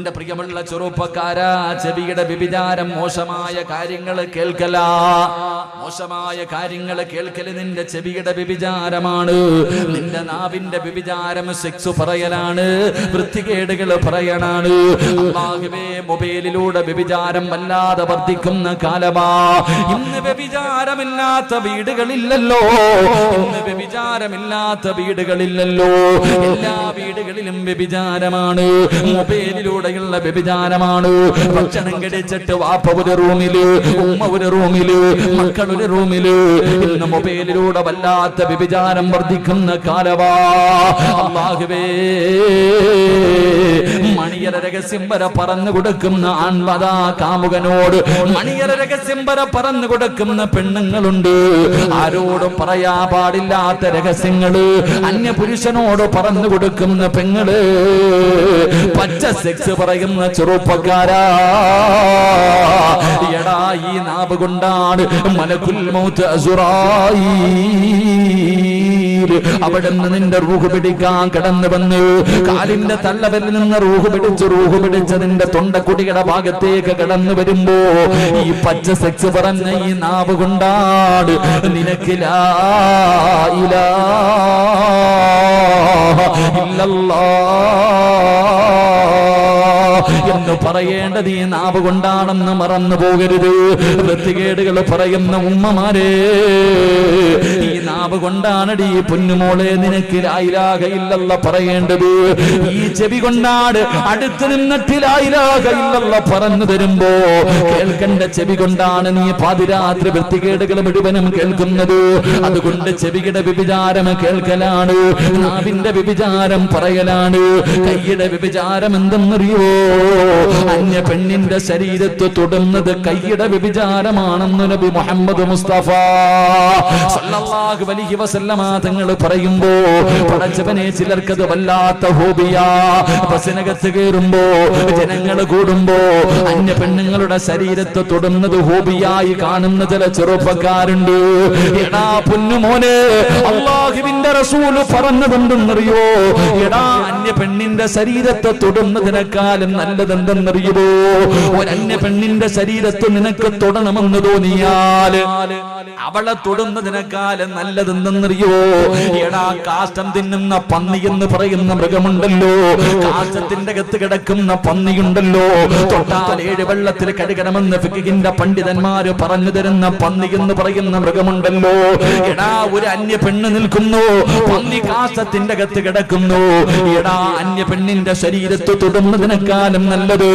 എന്റെ പ്രിയമുള്ള ചെറുപ്പക്കാരാ, ചെവിയുടെ വ്യഭിചാരം മോശമായ കാര്യങ്ങൾ കേൾക്കല. മോശമായ കാര്യങ്ങൾ കേൾക്കല് നിന്റെ ചെവിയുടെ വ്യഭിചാരമാണ്. നിന്റെ നാവിന്റെ വ്യഭിചാരം സെക്സ് പറയലാണ്, വൃത്തികേടുകൾ പറയലാണ്. അല്ലാഹുവേ, മൊബൈലിലൂടെ വ്യഭിചാരം വല്ലാതെ വർദ്ധിക്കുന്ന കാലമാ. ഇന്ന് വ്യഭിചാരമില്ലാത്ത വീടുകളില്ലല്ലോ. ഇന്ന് വ്യഭിചാരമില്ലാത്ത വീടുകളില്ലല്ലോ. എല്ലാ വീടുകളിലും വ്യഭിചാരമാണ്. മൊബൈലിലൂടെയുള്ള വ്യഭിചാരമാണ്. ഭക്ഷണം കഴിച്ചിട്ട് വാപ്പ ഒരു റൂമില്, ഉമ്മ ഒരു റൂമില്, മക്കൾ ഒരു റൂമില്. ഇന്ന് മൊബൈലിലൂടെ വല്ലാത്ത വ്യഭിചാരം വർദ്ധിക്കുന്ന കാലവാ. അല്ലാഹുവേ, മണിയറ രഹസ്യം വരെ പറഞ്ഞു കൊടുക്കുന്ന ആൺമതാ കാമുകനോട് മണിയറ രഹസ്യം വരെ പറഞ്ഞു കൊടുക്കുന്ന പെണ്ണുങ്ങളുണ്ട്. ആരോടും പറയാ പാടില്ലാത്ത രഹസ്യങ്ങള് അന്യപുരുഷനോട് പറഞ്ഞു കൊടുക്കുന്ന പെങ്ങള്. പച്ച സെക്സ് പറയുന്ന ചെറുപ്പക്കാരാ, എടാ, ഈ നാവ് കൊണ്ടാണ് മലക്കുൽ മൗത്ത് അസുറായീൽ അവിടുന്ന് നിന്റെ റൂഹ് പിടിക്കാൻ കടന്നു വന്ന് കാലിന്റെ തള്ളവരിൽ നിന്ന് റൂഹ് പിടിച്ച് നിന്റെ തൊണ്ടക്കുടിയുടെ ഭാഗത്തേക്ക് കടന്നു വരുമ്പോ ഈ പച്ച സെക്സ് പറഞ്ഞ ഈ നാവ് കൊണ്ടാണ് നിനക്ക് ലാ ഇലാഹ ഇല്ലല്ലാഹ് എന്ന് പറയേണ്ടത് ഈ നാവ് കൊണ്ടാണെന്ന് മറന്നു പോകരുത്. വൃത്തികേടുകൾ പറയുന്ന ഉമ്മമാരെ, ഈ നാവ് കൊണ്ടാണ് ഈ പൊന്നുമോളെ നിനക്ക് ലാ ഇലാഹ ഇല്ലല്ലാഹ് പറയേണ്ടത്. ഈ ചെവി കൊണ്ടാണ് അടുത്ത് നിന്നിട്ട് ലാ ഇലാഹ ഇല്ലല്ലാഹ് പറഞ്ഞു തരുമ്പോ കേൾക്കേണ്ട ചെവി കൊണ്ടാണ് നീ പാതിരാത്രി വൃത്തികേടുകൾ മുഴുവനും കേൾക്കുന്നത്. അതുകൊണ്ട് ചെവിയുടെ വ്യഭിചാരം കേൾക്കലാണ്, നാവിന്റെ വ്യഭിചാരം പറയലാണ്. കൈയുടെ വ്യഭിചാരം എന്തെന്നറിയോ? അന്യ പെണ്ണിന്റെ ശരീരത്ത് തൊടുന്നത് കൈയുടെ വ്യഭിചാരമാണെന്ന് നബി മുഹമ്മദ് മുസ്തഫ സല്ലല്ലാഹു അലൈഹി വസല്ലമ തങ്ങൾ പറയുമ്പോ, പടച്ചവനെ, ചിലർക്കത് വല്ലാത്ത ഹോബിയാ. ബസിനകത്ത് കയറുമ്പോ, ജനങ്ങൾ കൂടുമ്പോ അന്യ പെണ്ണുങ്ങളുടെ ശരീരത്ത് തൊടുന്നത് ഹോബിയായി കാണുന്ന ചില ചെറുപ്പക്കാരുണ്ട്. എടാ പൊന്നുമോനെ, അല്ലാഹുവിന്റെ റസൂല് പറഞ്ഞതെന്തെന്നറിയോ? എടാ, അന്യ പെണ്ണിന്റെ ശരീരത്തെ തൊടുന്നതിനേക്കാളും നല്ലതെന്തെന്നറിയോ? ഒരന്യ പെണ്ണിന്റെ ശരീരത്ത് നിനക്ക് തൊടണമെന്ന് തോന്നിയാൽ അവളെ തൊടുന്നതിനേക്കാളും നല്ലതെന്തെന്നറിയോ? എടാ, കാഷ്ടം തിന്നുന്ന പന്നി എന്ന് പറയുന്ന മൃഗമുണ്ടല്ലോ, കാഷ്ടത്തിന്റെ അകത്ത് കിടക്കുന്ന പന്നിയുണ്ടല്ലോ, തൊട്ടാൽ 7 വെള്ളത്തിൽ കഴുകണമെന്ന് ഫിഖിന്റെ പണ്ഡിതന്മാര് പറഞ്ഞു തരുന്ന പന്നി എന്ന് പറയുന്ന മൃഗമുണ്ടല്ലോ. എടാ, ഒരു അന്യ പെണ്ണ് നിൽക്കുന്നു, പന്നി കാഷ്ടത്തിന്റെ അകത്ത് കിടക്കുന്നു. എടാ, അന്യ പെണ്ണിന്റെ ശരീരത്ത് തൊടുന്നതിനേക്കാളും നല്ലത്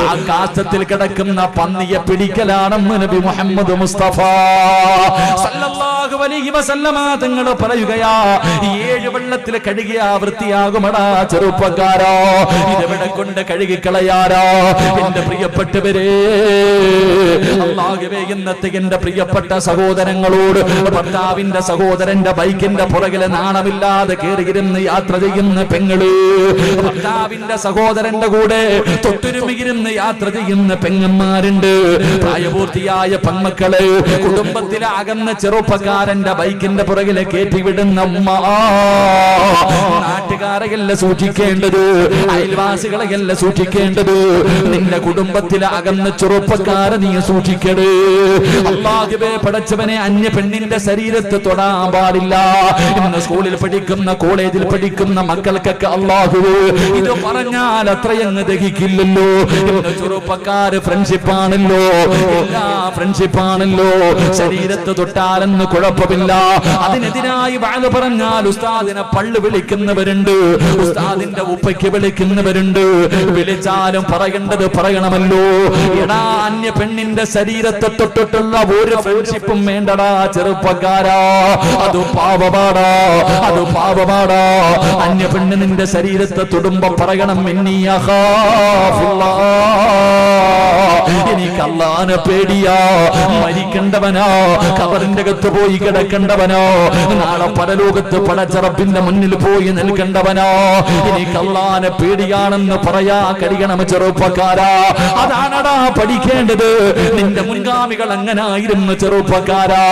ആ കാഷ്ടത്തിൽ കിടക്കുന്ന പന്നിയെ പിടിക്കലാണെന്ന് നബി മുഹമ്മദ് മുസ്തഫ സല്ലല്ലാഹു അലൈഹി വസല്ലമ തങ്ങൾ പറയുകയാ. 7 വെള്ളത്തിൽ കഴുകിയാ വൃത്തിയാകുമടാ ചെറുപ്പക്കാരോ. ഇതെവിടെ കൊണ്ട് കഴുകിക്കളയാരോ? എന്റെ പ്രിയപ്പെട്ടവരെ, അല്ലാഹുവേ, ഇന്നത്തെ എന്റെ പ്രിയപ്പെട്ട സഹോദരങ്ങളോട്, ഭർത്താവിന്റെ സഹോദരന്റെ ബൈക്കിന്റെ പുറകിലെ നാണമില്ലാതെ കയറിയിരുന്ന് യാത്ര ചെയ്യുന്ന പെങ്ങള്, ഭർത്താവിന്റെ സഹോദരന്റെ കൂടെ തൊട്ടുരുമിയിരുന്ന് യാത്ര ചെയ്യുന്ന പെങ്ങന്മാരുണ്ട്. പ്രായപൂർത്തിയായ പെൺമക്കള് കുടുംബത്തിലെ അകന്ന ചെറുപ്പക്കാരന്റെ ബൈക്കിന്റെ പുറകിലെ കയറ്റിവിടുന്ന ഉമ്മ. നാട്ടുകാരെയല്ല സൂക്ഷിക്കേണ്ടത്, അയൽവാസികളെയല്ല സൂക്ഷിക്കേണ്ടത്, നിന്റെ കുടുംബത്തിലെ അകന്ന ചെറുപ്പക്കാരെ നീ സൂക്ഷിക്കണേ. അല്ലാഹുവേ, പടച്ചവനെ, അന്യ പെണ്ണിന്റെ ശരീരത്ത് തൊടാൻ പാടില്ല. ഇന്ന് സ്കൂളിൽ പഠിക്കുന്ന, കോളേജിൽ പഠിക്കുന്ന മക്കൾക്കൊക്കെ അല്ലാഹുവേ ഇത് പറഞ്ഞാൽ അത്രയങ്ങ് ദഹിക്കില്ലല്ലോ. ഇന്ന് ചെറുപ്പക്കാര് ഫ്രണ്ട്ഷിപ്പാണല്ലോ, എല്ലാ ഫ്രണ്ട്ഷിപ്പാണല്ലോ. ശരീരത്ത് തൊട്ടാലെന്ന് കുഴപ്പമില്ല, അതിനെതിരായി വാഴ പറഞ്ഞാൽ ഉസ്താദിനെ പള്ളു വിളിക്കുന്നവരുണ്ട്, ഉസ്താദിന്റെ ഉപ്പയ്ക്ക് വിളിക്കുന്നവരുണ്ട്. വിളിച്ചാലും പറയേണ്ടത് പറയണമല്ലോ. എടാ, അന്യ പെണ്ണിന്റെ ശരീരത്തെ തൊട്ടിട്ടുള്ള ഒരു ഫ്രണ്ട്ഷിപ്പും വേണ്ടടാ ചെറുപ്പക്കാരാ. അത് പാപപാടാ, അത് പാപപാടാ. അന്യ പെണ്ണ് നിന്റെ ശരീരത്തെ തൊടുമ്പോ പറയണം, എനിക്ക് അല്ലാഹുവിനെ പേടിയാ. മരിക്കേണ്ടവനോ, ഖബറിന്റെ അകത്ത് പോയി കിടക്കേണ്ടവനോ, നാളെ പരലോകത്ത് പടച്ച റബ്ബിന്റെ മുന്നിൽ പോയി നിൽക്കേണ്ടവനോ, എനിക്ക് അല്ലാഹുവിനെ പേടിയാണെന്ന് പറയാ കഴിയണം ചെറുപ്പക്കാരാ. അതാണടാ പഠിക്കേണ്ടത്. നിന്റെ മുൻഗാമികൾ അങ്ങനായിരുന്നു ചെറുപ്പക്കാരാ,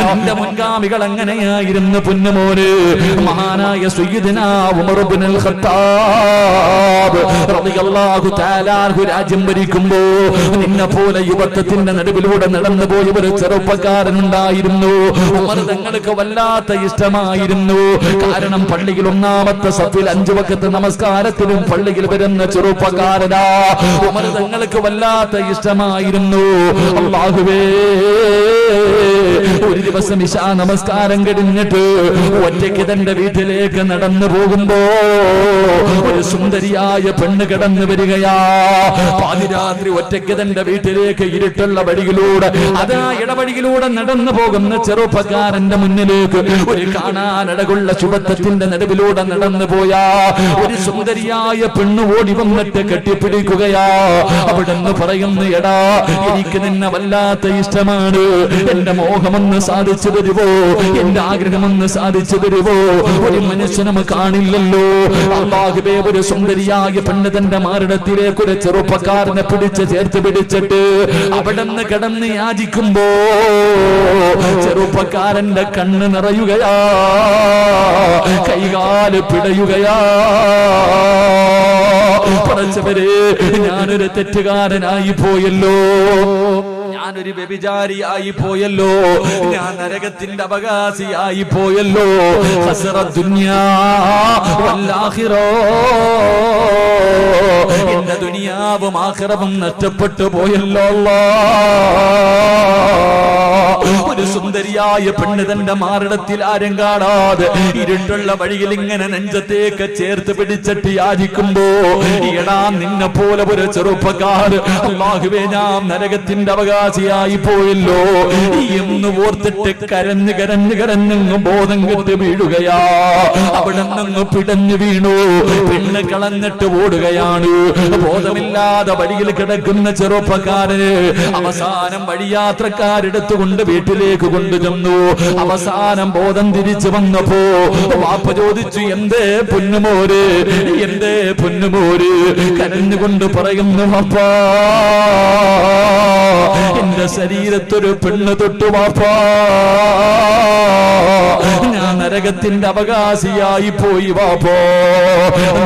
നിന്റെ മുൻഗാമികൾ അങ്ങനെയായിരുന്നു പൊന്നുമോന്. മഹാനായ സയ്യിദുനാ ഉമർ ഇബ്നുൽ ഖത്താബ് റളിയല്ലാഹു തആല അൻഹു രാജ്യം ഭരിക്കുമ്പോ നിന്നെ പോലെ യുവത്വത്തിന്റെ നടുവിലൂടെ നടന്നു പോയ ഒരു ചെറുപ്പക്കാരനുണ്ടായിരുന്നു. ഉമർ തങ്ങൾക്ക് വല്ലാത്ത ഇഷ്ടമായിരുന്നു. കാരണം പള്ളിയിൽ ഒന്നാമത്തെ സഫിൽ 5 വഖത്ത് നമസ്കാരത്തിലും പള്ളിയിൽ വരുന്ന ചെറുപ്പക്കാരനാ. ഉമർ തങ്ങൾക്ക് വല്ലാത്ത ഇഷ്ടമായിരുന്നു. അല്ലാഹുവേ, ഒരു ദിവസം ഇശാ നമസ്കാരം കഴിഞ്ഞിട്ട് ഒറ്റയ്ക്ക് തന്റെ വീട്ടിലേക്ക് നടന്നു പോകുമ്പോ ഒരു സുന്ദരിയായ പെണ്ണ് കടന്നു വരികയാ. പാതിരാത്രി ഒറ്റയ്ക്ക് തന്റെ വീട്ടിലേക്ക് ഇരുട്ടുള്ള വഴിയിലൂടെ, അതാ ഇടവഴിയിലൂടെ നടന്നു പോകുന്ന ചെറുപ്പക്കാരന്റെ മുന്നിലേക്ക് ഒരു കാണാനടകുള്ള ശുഭത്വത്തിന്റെ നടുവിലൂടെ നടന്നു പോയാ ഒരു സുന്ദരിയായ പെണ്ണ് ഓടി വന്നിട്ട് കെട്ടിപ്പിടിക്കുകയാ. അവിടെന്ന് പറയുന്നു, എടാ എനിക്ക് നിന്നെ വല്ലാത്ത ഇഷ്ടമാണ്, എന്റെ മോഹമൊന്ന് സാധിച്ചു തരുവോ, എന്റെ ആഗ്രഹമൊന്ന് സാധിച്ചു തരുവോ. ഒരു മനുഷ്യനും കാണില്ലല്ലോ. അല്ലാഹുവേ, ഒരു സുന്ദരിയായ പെണ്ണ് തന്റെ മാറിടത്തിലേക്ക് ഒരു ചെറുപ്പക്കാരനെ പിടിച്ച് ചേർത്ത് പിടിച്ചിട്ട് അവിടെന്ന് കിടന്ന് യാചിക്കുമ്പോ ചെറുപ്പക്കാരന്റെ കണ്ണ് നിറയുകയാ, കൈകാല് പിടയുകയാ. പടച്ചവരെ, ഞാനൊരു തെറ്റുകാരനായി പോയല്ലോ, ഞാനൊരു വ്യഭിചാരിയായി പോയല്ലോ, ഞാൻ നരകത്തിന്റെ അവകാശിയായി പോയല്ലോ. ഹസ്റത്ത് ദുനിയാ വൽ ആഖിറ, എന്റെ ദുനിയാവും ആഖിറവും നഷ്ടപ്പെട്ടു പോയല്ലോ. ഒരു സുന്ദരിയായ പെണ്ണ് തന്റെ മാറിടത്തിൽ ആരും കാണാതെ ഇരുട്ടുള്ള വഴിയിൽ ഇങ്ങനെ നെഞ്ചത്തേക്ക് ചേർത്ത് പിടിച്ചിട്ട് യാചിക്കുമ്പോ, എടാ നിന്നെ പോലെ ഒരു ചെറുപ്പക്കാർ, അല്ലാഹുവേ ഞാൻ നരകത്തിന്റെ അവകാശിയായി പോയല്ലോ എന്ന് ഓർത്തിട്ട് കരഞ്ഞു കരഞ്ഞു കരഞ്ഞു ബോധം കെട്ട് വീഴുകയാ. അവിടെ നിന്ന് പിടഞ്ഞു വീണു. പെണ്ണ് കളഞ്ഞിട്ട് ഓടുകയാണ്. ബോധമില്ലാതെ വഴിയിൽ കിടക്കുന്ന ചെറുപ്പക്കാരന് അവസാനം വഴിയാത്രക്കാരെടുത്തുകൊണ്ട് വീട്ടിലേക്ക് കൊണ്ടുചെന്നു. അവസാനം ബോധം തിരിച്ചു വന്നപ്പോ വാപ്പ ചോദിച്ചു, എന്തേ പൊന്നുമോര്, എന്തേ പൊന്നുമോര്? കരഞ്ഞുകൊണ്ട് പറയുന്നു, വാപ്പാ എന്റെ ശരീരത്തൊരു പെണ്ണ് തൊട്ടു വാപ്പാ, ഞാൻ നരകത്തിന്റെ അവകാശിയായി പോയി വാപ്പോ.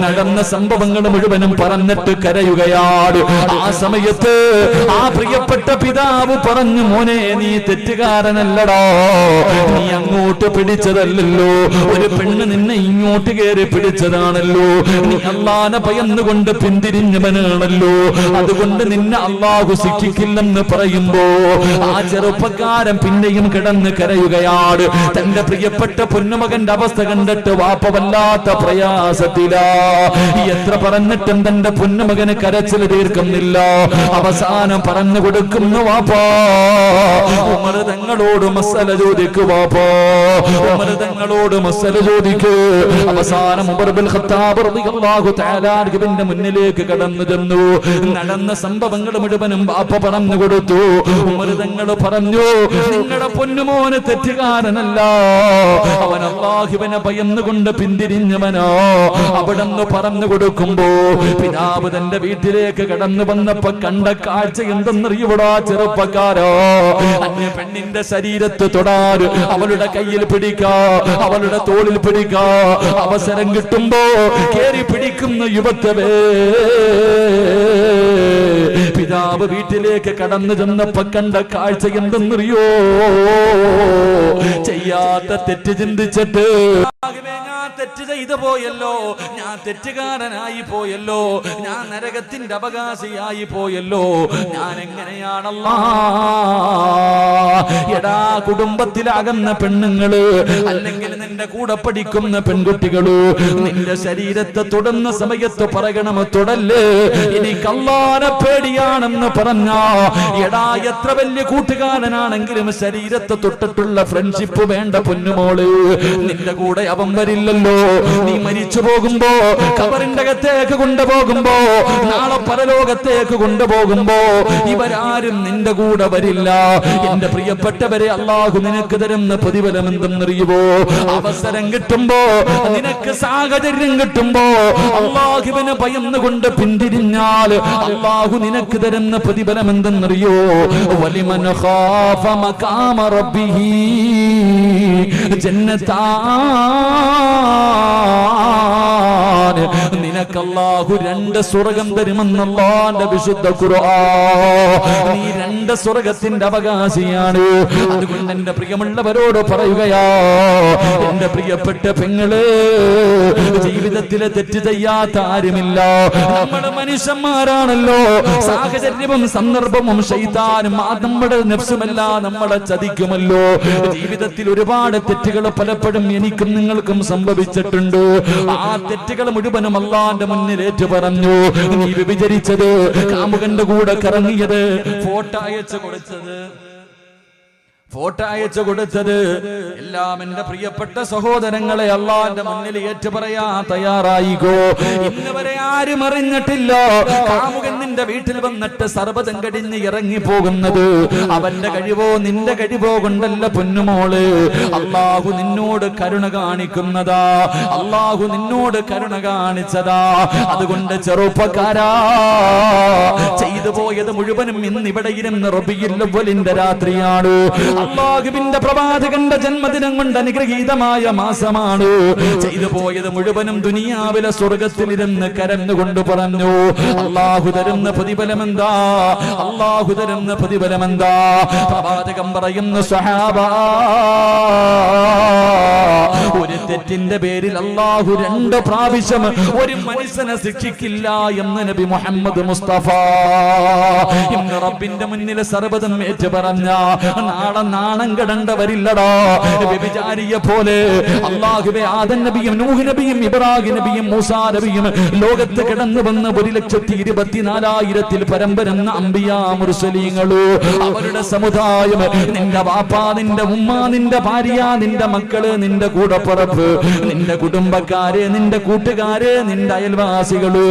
നടന്ന സംഭവങ്ങൾ മുഴുവനും പറഞ്ഞിട്ട് കരയുകയാണ്. ആ സമയത്ത് ആ പ്രിയപ്പെട്ട പിതാവ് പറഞ്ഞു, മോനെ നീ തെറ്റുകാരനല്ലടാ, നീ അങ്ങോട്ട് പിടിച്ചതല്ലല്ലോ, ഒരു പെണ്ണ് നിന്നെ ഇങ്ങോട്ട് കയറി പിടിച്ചതാണല്ലോ, നീ അല്ലാഹുവിനെ ഭയന്നുകൊണ്ട് പിന്തിരിഞ്ഞവനാണല്ലോ, അതുകൊണ്ട് നിന്നെ അല്ലാഹു ശിക്ഷിക്കില്ലെന്ന് പറയുമ്പോ ആ ചെറുപ്പക്കാരൻ പിന്നെയും കിടന്ന് കരയുകയാണ്. തന്റെ പ്രിയപ്പെട്ട പൊന്നുമകന്റെ അവസ്ഥ കണ്ടിട്ട് വാപ്പ വല്ലാത്ത പ്രയാസത്തിലാ. എത്ര പറഞ്ഞിട്ടും തന്റെ പൊന്നുമകന് കരച്ചിൽ തീർക്കുന്നില്ല. അവസാനം പറഞ്ഞു കൊടുക്കുന്നു, വാപ്പാ ഉമർ തങ്ങളോട് മസല ചോദിക്കു, വാപ്പാ ഉമർ തങ്ങളോട് മസല ചോദിക്കൂ. അവസാനം ഉമർ ഇബ്നുൽ ഖത്താബ് റളിയല്ലാഹു തആല അൻഹുവിന്റെ മുന്നിലേക്ക് കടന്നു ചെന്നു. നടന്ന സംഭവങ്ങൾ മുഴുവനും വാപ്പ പറഞ്ഞു കൊടുത്തു. ഉമർ തങ്ങൾ പറഞ്ഞു, നിങ്ങളുടെ പൊന്നുമോന് തെറ്റുകാരനല്ല, അവൻ അല്ലാഹുവിനെ ഭയന്നുകൊണ്ട് പിന്തിരിഞ്ഞവനോ. അവിടെന്ന് പറഞ്ഞു കൊടുക്കുമ്പോ പിതാവ് തന്റെ വീട്ടിലേക്ക് കടന്നു വന്നപ്പോ കണ്ട കാഴ്ച എന്തെന്നറിയൂടാ ചെറുപ്പക്കാരോ? അന്യ പെണ്ണിന്റെ ശരീരത്ത് തൊടാൻ, അവളുടെ കയ്യിൽ പിടിക്കാ, അവളുടെ തോളിൽ പിടിക്കാ, അവസരം കിട്ടുമ്പോ കേറി പിടിക്കുന്ന യുവത്വേ. പിതാവ് വീട്ടിലേക്ക് കടന്നു ചെന്നപ്പോ കണ്ട കാഴ്ച എന്തെന്നറിയോ? ചെയ്യാത്ത തെറ്റ് ചിന്തിച്ചിട്ട്, ഞാൻ തെറ്റ് ചെയ്തു പോയല്ലോ, ഞാൻ തെറ്റുകാരനായി പോയല്ലോ, ഞാൻ നരകത്തിന്റെ അവകാശിയായി പോയല്ലോ, ഞാൻ എങ്ങനെയാണല്ലോ. എടാ കുടുംബത്തിലാകുന്ന പെണ്ണുങ്ങള്, അല്ലെങ്കിൽ നിന്റെ നിന്റെ കൂടെ പഠിക്കുന്ന പെൺകുട്ടികളോ, നിന്റെ ശരീരത്തെ തൊടുന്ന സമയത്ത് പറയണം തൊടല്ലേ, എനിക്ക് അല്ലാഹുവിനെ പേടിയാണെന്ന് പറഞ്ഞാ എടാ എത്ര വലിയ കൂട്ടുകാരനാണെങ്കിലും ശരീരത്തെ തൊട്ടിട്ടുള്ള ഫ്രണ്ട്ഷിപ്പ് വേണ്ട പൊന്നുമോള്. നിന്റെ കൂടെ അവൻ വരില്ലല്ലോ. നീ മരിച്ചു പോകുമ്പോ ഖബറിന്റെ അകത്തേക്ക് കൊണ്ടുപോകുമ്പോ നാളെ പരലോകത്തേക്ക് കൊണ്ടുപോകുമ്പോ ഇവരാരും നിന്റെ കൂടെ വരില്ല. എന്റെ പ്രിയപ്പെട്ടവരെ, അല്ലാഹു നിനക്ക് തരുന്ന പ്രതിഫലം എന്തെന്നറിയുമോ? അവസരം കിട്ടുമ്പോ, നിനക്ക് സാഹചര്യം കിട്ടുമ്പോ അല്ലാഹുവിനെ ഭയന്നുകൊണ്ട് പിന്തിരിഞ്ഞാൽ അല്ലാഹു നിനക്ക് തരുന്ന പ്രതിഫലം എന്തെന്നറിയോ? വലിമൻ ഖാഫ മഖാമ റബ്ബിഹി ജന്നതാൻ. നിനക്ക് അല്ലാഹു 2 സ്വർഗ്ഗം തരുമെന്ന് അല്ലാഹുവിന്റെ വിശുദ്ധ ഖുർആൻ. നീ 2 സ്വർഗ്ഗത്തിന്റെ അവകാശിയാണ്. അതുകൊണ്ട് എന്റെ പ്രിയമുള്ളവരോട് പറയുകയാ, എന്റെ പ്രിയപ്പെട്ട പെങ്ങള്, ജീവിതത്തിലെ തെറ്റ് ചെയ്യാത്ത ആരുമില്ല. നമ്മുടെ മനുഷ്യന്മാരാണല്ലോ. സാഹചര്യവും സന്ദർഭവും ശൈത്താനും നമ്മുടെ നഫ്സുമെല്ലാം നമ്മളെ ചതിക്കുമല്ലോ. ജീവിതത്തിൽ ഒരുപാട് തെറ്റുകൾ പലപ്പോഴും എനിക്കും നിങ്ങൾക്കും സംഭവിച്ചിട്ടുണ്ട്. ആ തെറ്റുകൾ മുഴുവനും അല്ലാഹുവിന്റെ മുന്നിൽ ഏറ്റു പറഞ്ഞു. നീ വ്യഭിചരിച്ചത്, കാമുകന്റെ കൂടെ കറങ്ങിയത്, ഫോട്ടോ അയച്ചു കൊടുത്തത് എല്ലാം എന്റെ പ്രിയപ്പെട്ട സഹോദരങ്ങളെ അല്ലാഹുവിന്റെ മുന്നിൽ ഏറ്റു പറയാൻ തയ്യാറായിക്കോ. ഇന്ന് വരെ ആരും അറിഞ്ഞിട്ടില്ല കാമുകൻ നിന്റെ വീട്ടിൽ വന്നിട്ട് സർവ്വതം കടിഞ്ഞ് ഇറങ്ങി പോകുന്നത് അവന്റെ കഴിവോ നിന്റെ കഴിവോ കൊണ്ടല്ല പൊന്നുമോള്. അല്ലാഹു നിന്നോട് കരുണ കാണിക്കുന്നതാ. അല്ലാഹു നിന്നോട് കരുണ കാണിച്ചതാ. അതുകൊണ്ട് ചെറുപ്പക്കാരാ, ചെയ്തു പോയത് മുഴുവനും ഇന്നിവിടെ ഇരുന്ന് റബീഉൽ അവ്വലിന്റെ രാത്രിയാണ്. അല്ലാഹുവിന്റെ പ്രവാചകന്റെ ജന്മദിനം കൊണ്ട് അനുഗ്രഹീതമായ മാസമാണ്. ചെയ്തു പോയത് മുഴുവനും ദുനിയാവിലെ സ്വർഗത്തിലിരുന്ന് കരഞ്ഞുകൊണ്ട് പറഞ്ഞു, അല്ലാഹു തരുന്ന പ്രതിഫലം എന്താ? അല്ലാഹു തരുന്ന പ്രതിഫലം എന്താ? പ്രവാചകൻ പറയുന്നു, സ്വഹാബാ, ഒരു തെറ്റിന്റെ പേരിൽ അല്ലാഹു 2 പ്രാവശ്യം ഒരു മനുഷ്യനെ ശിക്ഷിക്കില്ല എന്ന് നബി മുഹമ്മദ് മുസ്തഫ. ഇന്ന് റബ്ബിന്റെ മുന്നിൽ സർവ്വതും ഏറ്റു പറഞ്ഞ നാളെ നാണം കെടേണ്ടവരില്ലടാ. വ്യഭിചാരിയെ പോലെ അല്ലാഹുവേ ആദം നബിയും നൂഹ് നബിയും ഇബ്രാഹിം നബിയും മൂസാ നബിയും ലോകത്ത് കിടന്നു വന്ന 1,24,000 പരം വരുന്ന അംബിയാ മുർസലീങ്ങള്, അവരുടെ സമുദായം, നിന്റെ വാപ്പാ, നിന്റെ ഉമ്മ, നിന്റെ ഭാര്യ, നിന്റെ മക്കള്, നിന്റെ കൂടപ്പുറപ്പ്, നിന്റെ കുടുംബക്കാര്, നിന്റെ കൂട്ടുകാര്, നിന്റെ അയൽവാസികള്,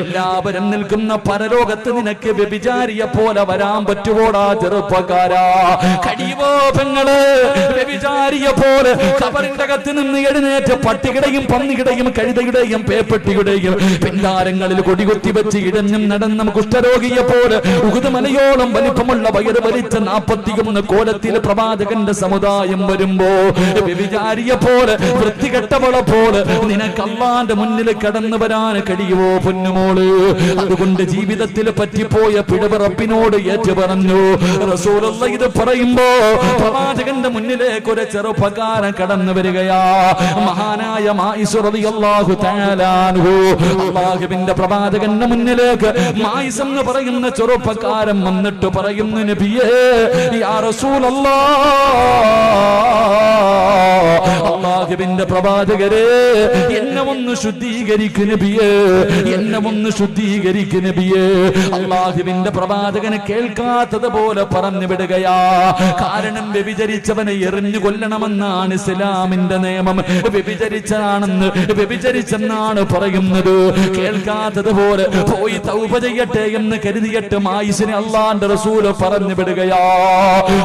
എല്ലാവരും നിൽക്കുന്ന പരലോകത്ത് നിനക്ക് വ്യഭിചാരിയെ പോലെ വരാൻ പറ്റുവോടാ ചെറുപ്പക്കാരാ? കഴിവോ പെങ്ങള്? വ്യഭിചാരിയെ പോലെ ഖബറിന്റെ അകത്ത് നിന്ന് എഴുന്നേറ്റ് പട്ടിയുടെയും പന്നിയുടെയും കഴുതയുടെയും പേപ്പട്ടിയുടെയും പിന്താരങ്ങളിൽ കൊടികുത്തി വെച്ച് ഇടഞ്ഞും നടന്നും കുഷ്ഠരോഗിയെ പോലെ ഉഹുദ് മലയോളം വലിപ്പമുള്ള വയറ് വലിച്ച 41 കോലത്തിൽ പ്രവാചകന്റെ സമുദായം വരുമ്പോ വ്യഭിചാരിയെ പോലെ വൃത്തികെട്ടവളെ പോലെ നിനക്ക് അല്ലാഹുവിന്റെ മുന്നിൽ കടന്നു വരാൻ കഴിയുമോ പൊന്നുമോള്? അതുകൊണ്ട് ജീവിതത്തിൽ പറ്റിപ്പോയ പിഴവ് റബ്ബിനോട് ഏറ്റു പറഞ്ഞു. റസൂലുള്ളാഹി ഇത് പറയുമ്പോ പ്രവാചകന്റെ മുന്നിലേക്ക് ഒരു ചെറുപ്പക്കാരൻ കടന്നു വരികയാ. മഹാനായ മായിസ് റളിയല്ലാഹു തആല അൻഹു. അല്ലാഹുവിന്റെ പ്രവാചകന്റെ മുന്നിലേക്ക് മായിസ് എന്ന് പറയുന്ന ചെറുപ്പക്കാരൻ വന്നിട്ട് പറയുന്നു, നബിയേ, യാ റസൂലല്ലാഹ്, അല്ലാഹുവിന്റെ പ്രവാചകരെ, എന്നെ ഒന്ന് ശുദ്ധീകരിക്കു നബിയേ, എന്നെ ഒന്ന് ശുദ്ധീകരിക്കു നബിയേ. അല്ലാഹുവിന്റെ പ്രവാചകന് കേൾക്കാത്തതുപോലെ പറഞ്ഞു വിടുകയാ. കാരണം വ്യഭിചരിച്ചവനെ എറിഞ്ഞു കൊല്ലണമെന്നാണ് ഇസ്ലാമിന്റെ നിയമം. വ്യഭിചരിച്ചെന്നാണ് പറയുന്നത്. കേൾക്കാത്തതുപോലെ പോയി തൗബ ചെയ്യട്ടെ എന്ന് കരുതിയിട്ട് മായിസിനെ അല്ലാഹുവിന്റെ റസൂൽ പറഞ്ഞു വിടുകയാ.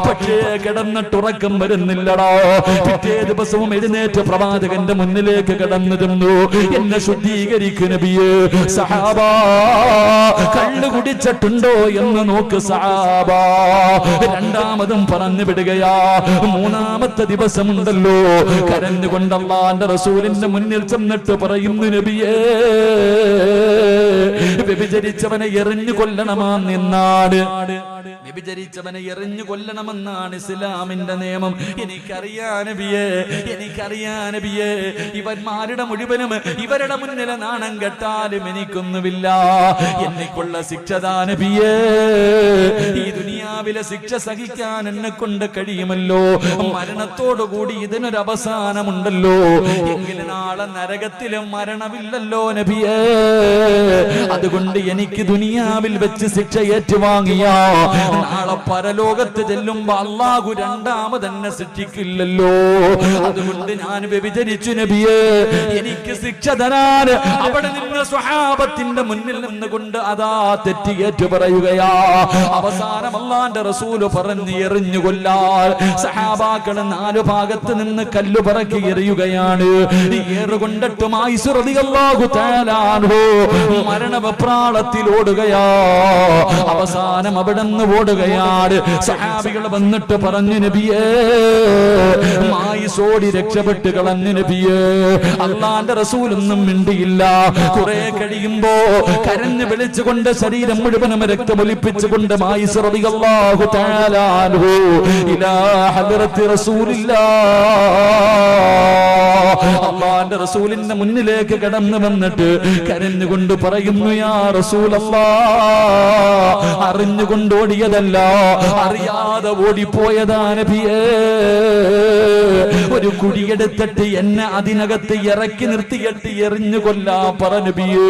പക്ഷേ കിടന്നിട്ടുറക്കം വരുന്നില്ലടാ. പിറ്റേ ദിവസവും എഴുന്നേറ്റ് പ്രവാചകന്റെ മുന്നിലേക്ക് കടന്നു ചെന്നു, എന്നെ ശുദ്ധീകരിക്കു നബിയേ. സഹാബാ, കള്ളു കുടിച്ചിട്ടുണ്ടോ എന്ന് നോക്ക് സഹാബാ. രണ്ടാമതും പറഞ്ഞു വിടുകയാ. മൂന്നാമത്തെ ദിവസമുണ്ടല്ലോ, കരഞ്ഞുകൊണ്ട് അല്ലാഹുവിന്റെ റസൂലിന്റെ മുന്നിൽ ചെന്നിട്ട് പറയുന്നു, നബിയേ, വ്യഭിചരിച്ചവനെ എറിഞ്ഞു കൊല്ലണമെന്നാണ്. വ്യഭിചരിച്ചവനെ എറിഞ്ഞു കൊല്ലണമെന്നാണ് ഇസ്ലാമിന്റെ നിയമം. എനിക്കറിയാ നബിയേ, എനിക്ക് എനിക്കറിയാം നബിയേ, ഇവന്മാരുടെ മുഴുവനും ഇവരുടെ മുന്നിലെ നാണം കെട്ടാലും എനിക്കൊന്നുമില്ല. എനിക്കുള്ള ശിക്ഷതാ നബിയേ, ഈ ദുനിയാവിലെ ശിക്ഷ സഹിക്കാൻ എന്നെ കൊണ്ട് കഴിയുമല്ലോ. മരണത്തോടുകൂടി ഇതിനൊരു അവസാനമുണ്ടല്ലോ. എങ്കിലും നാളെ നരകത്തിലും മരണമില്ലല്ലോ നബിയേ. അതുകൊണ്ട് എനിക്ക് ദുനിയാവിൽ വെച്ച് ശിക്ഷ ഏറ്റുവാങ്ങിയ നാളെ പരലോകത്ത് ചെല്ലുമ്പോ അള്ളാഹു രണ്ടാമതെന്നെ ശിക്ഷിക്കില്ലല്ലോ. അതുകൊണ്ട് ഞാൻ വ്യഭിചരിച്ചു നബിയേ, എനിക്ക് ശിക്ഷ തരാൻ അവിടെ നിന്ന് സ്വഹാബത്തിന്റെ മുന്നിൽ നിന്നുകൊണ്ട് അതാ തെറ്റിയേറ്റു പറയുകയാ. അവസാനം അല്ലാഹുവിന്റെ റസൂല് പറഞ്ഞു എറിഞ്ഞു കൊല്ലാൻ. സഹാബാക്കൾ 4 ഭാഗത്ത് നിന്ന് കല്ല് പറക്കി എറിയുകയാണ്. ഏറുകൊണ്ടിട്ടും ആയിഷ റളിയല്ലാഹു തആല അൻഹു മരണവെപ്രാളത്തിൽ ഓടുകയാ. അവസാനം അവിടെ നിന്ന് ഓടുകയാണ്. സഹാബികൾ വന്നിട്ട് പറഞ്ഞു നബിയേ, ആയിഷോടി രക്ഷപ്പെട്ട് കളഞ്ഞു നബിയേ. അല്ലാഹുവിന്റെ റസൂലൊന്നും മിണ്ടിയില്ല. കുറെ കഴിയുമ്പോ കരഞ്ഞു വിളിച്ചുകൊണ്ട് ശരീരം മുഴുവനും രക്തമൊലിപ്പിച്ചുകൊണ്ട് ആയിഷ റളിയല്ലാഹു തആല അൻഹു ഇലാ ഹദ്റത്തി റസൂലില്ലാഹ്, അല്ലാഹുവിന്റെ റസൂലിന്റെ മുന്നിലേക്ക് കടന്നു വന്നിട്ട് കരഞ്ഞുകൊണ്ട് പറയുന്നു, യാ റസൂലല്ലാഹ്, അറിഞ്ഞുകൊണ്ട് ഓടിയതല്ല, അറിയാതെ ഓടിപ്പോയതാ നബിയേ. ഒരു കുടിയെടുത്തിട്ട് എന്നെ അതിനകത്ത് ഇറക്കി നിർത്തിയിട്ട് എറിഞ്ഞു കൊല്ലാ പറഞ്ഞബിയേ.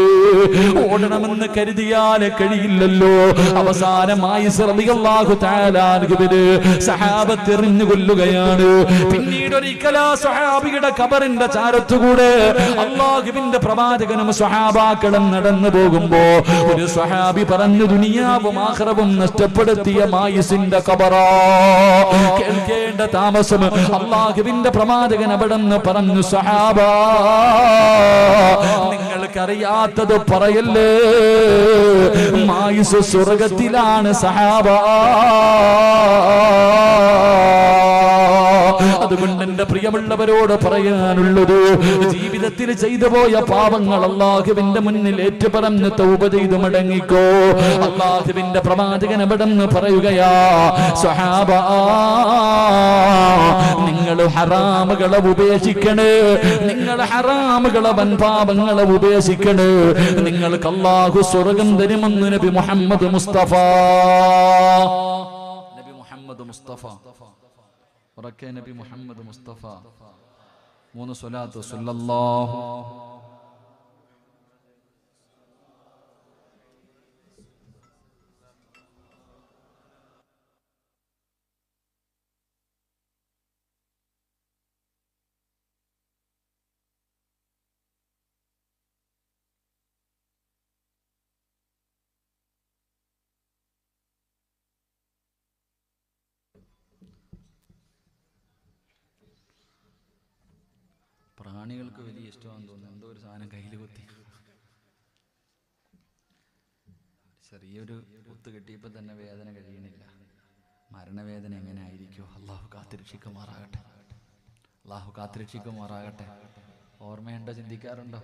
ഓടണമെന്ന് കരുതിയാൽ കഴിയില്ലല്ലോ. അവസാനം ആയിഷ റളിയല്ലാഹു തആല അൻഹുവിനെ സഹാബത്ത് എറിഞ്ഞു കൊല്ലുകയാണ്. പിന്നീട് ഒരിക്കൽ സഹാബിയുടെ ഖബറിന്റെ ചാരത്തുകൂടെ അല്ലാഹുവിന്റെ പ്രവാചകനും സ്വഹാബാക്കളും നടന്നു പോകുമ്പോ ഒരു സ്വഹാബി പറഞ്ഞു, ദുനിയാവും ആഖിറവും നഷ്ടപ്പെടുത്തിയ ആയിഷിന്റെ ഖബറാ. കേൾക്കേണ്ട താമസം അല്ലാഹുവിന്റെ പ്രവാചകൻ അവിടെന്ന് പറഞ്ഞു, സഹാബാ, നിങ്ങൾക്കറിയാത്തത് പറയല്ലേ, ആയിഷ് സ്വർഗത്തിലാണ് സഹാബാ. അതുകൊണ്ട് എന്റെ പ്രിയമുള്ളവരോട് പറയാനുള്ളത്, ജീവിതത്തിൽ ചെയ്തു പോയ പാപങ്ങൾ അല്ലാഹുവിന്റെ മുന്നിൽ ഏറ്റുപറഞ്ഞ് തൗബ ചെയ്ത് മടങ്ങിക്കോ. അല്ലാഹുവിന്റെ പ്രവാചകൻ അവിടെന്ന് പറയുകയാ, സ്വഹാബാ, നിങ്ങൾ ഹറാമുകളെ ഉപേക്ഷിക്കണേ, നിങ്ങൾ ഹറാമുകളെ വൻപാപങ്ങളെ ഉപേക്ഷിക്കണേ, നിങ്ങൾക്ക് അല്ലാഹു സ്വർഗം തരുമെന്ന് നബി മുഹമ്മദ് മുസ്തഫ. നബി മുഹമ്മദ് മുസ്തഫ, ഉറക്കെ നബി മുഹമ്മദ് മുസ്തഫ. 3 സ്വലാത്ത് സല്ലല്ലാഹു. പ്രാണികൾക്ക് വലിയ ഇഷ്ടമാണെന്ന് തോന്നുന്നു. എന്തോ ഒരു സാധനം കയ്യിൽ കുത്തി, ചെറിയൊരു കുത്ത് കിട്ടിയപ്പോൾ തന്നെ വേദന കഴിയണില്ല. മരണവേദന എങ്ങനെ ആയിരിക്കും? അള്ളാഹു കാത്തിരക്ഷിക്കുമാറാകട്ടെ, അള്ളാഹു കാത്തിരക്ഷിക്കുമാറാകട്ടെ. ഓർമ്മയുണ്ടോ? ചിന്തിക്കാറുണ്ടോ?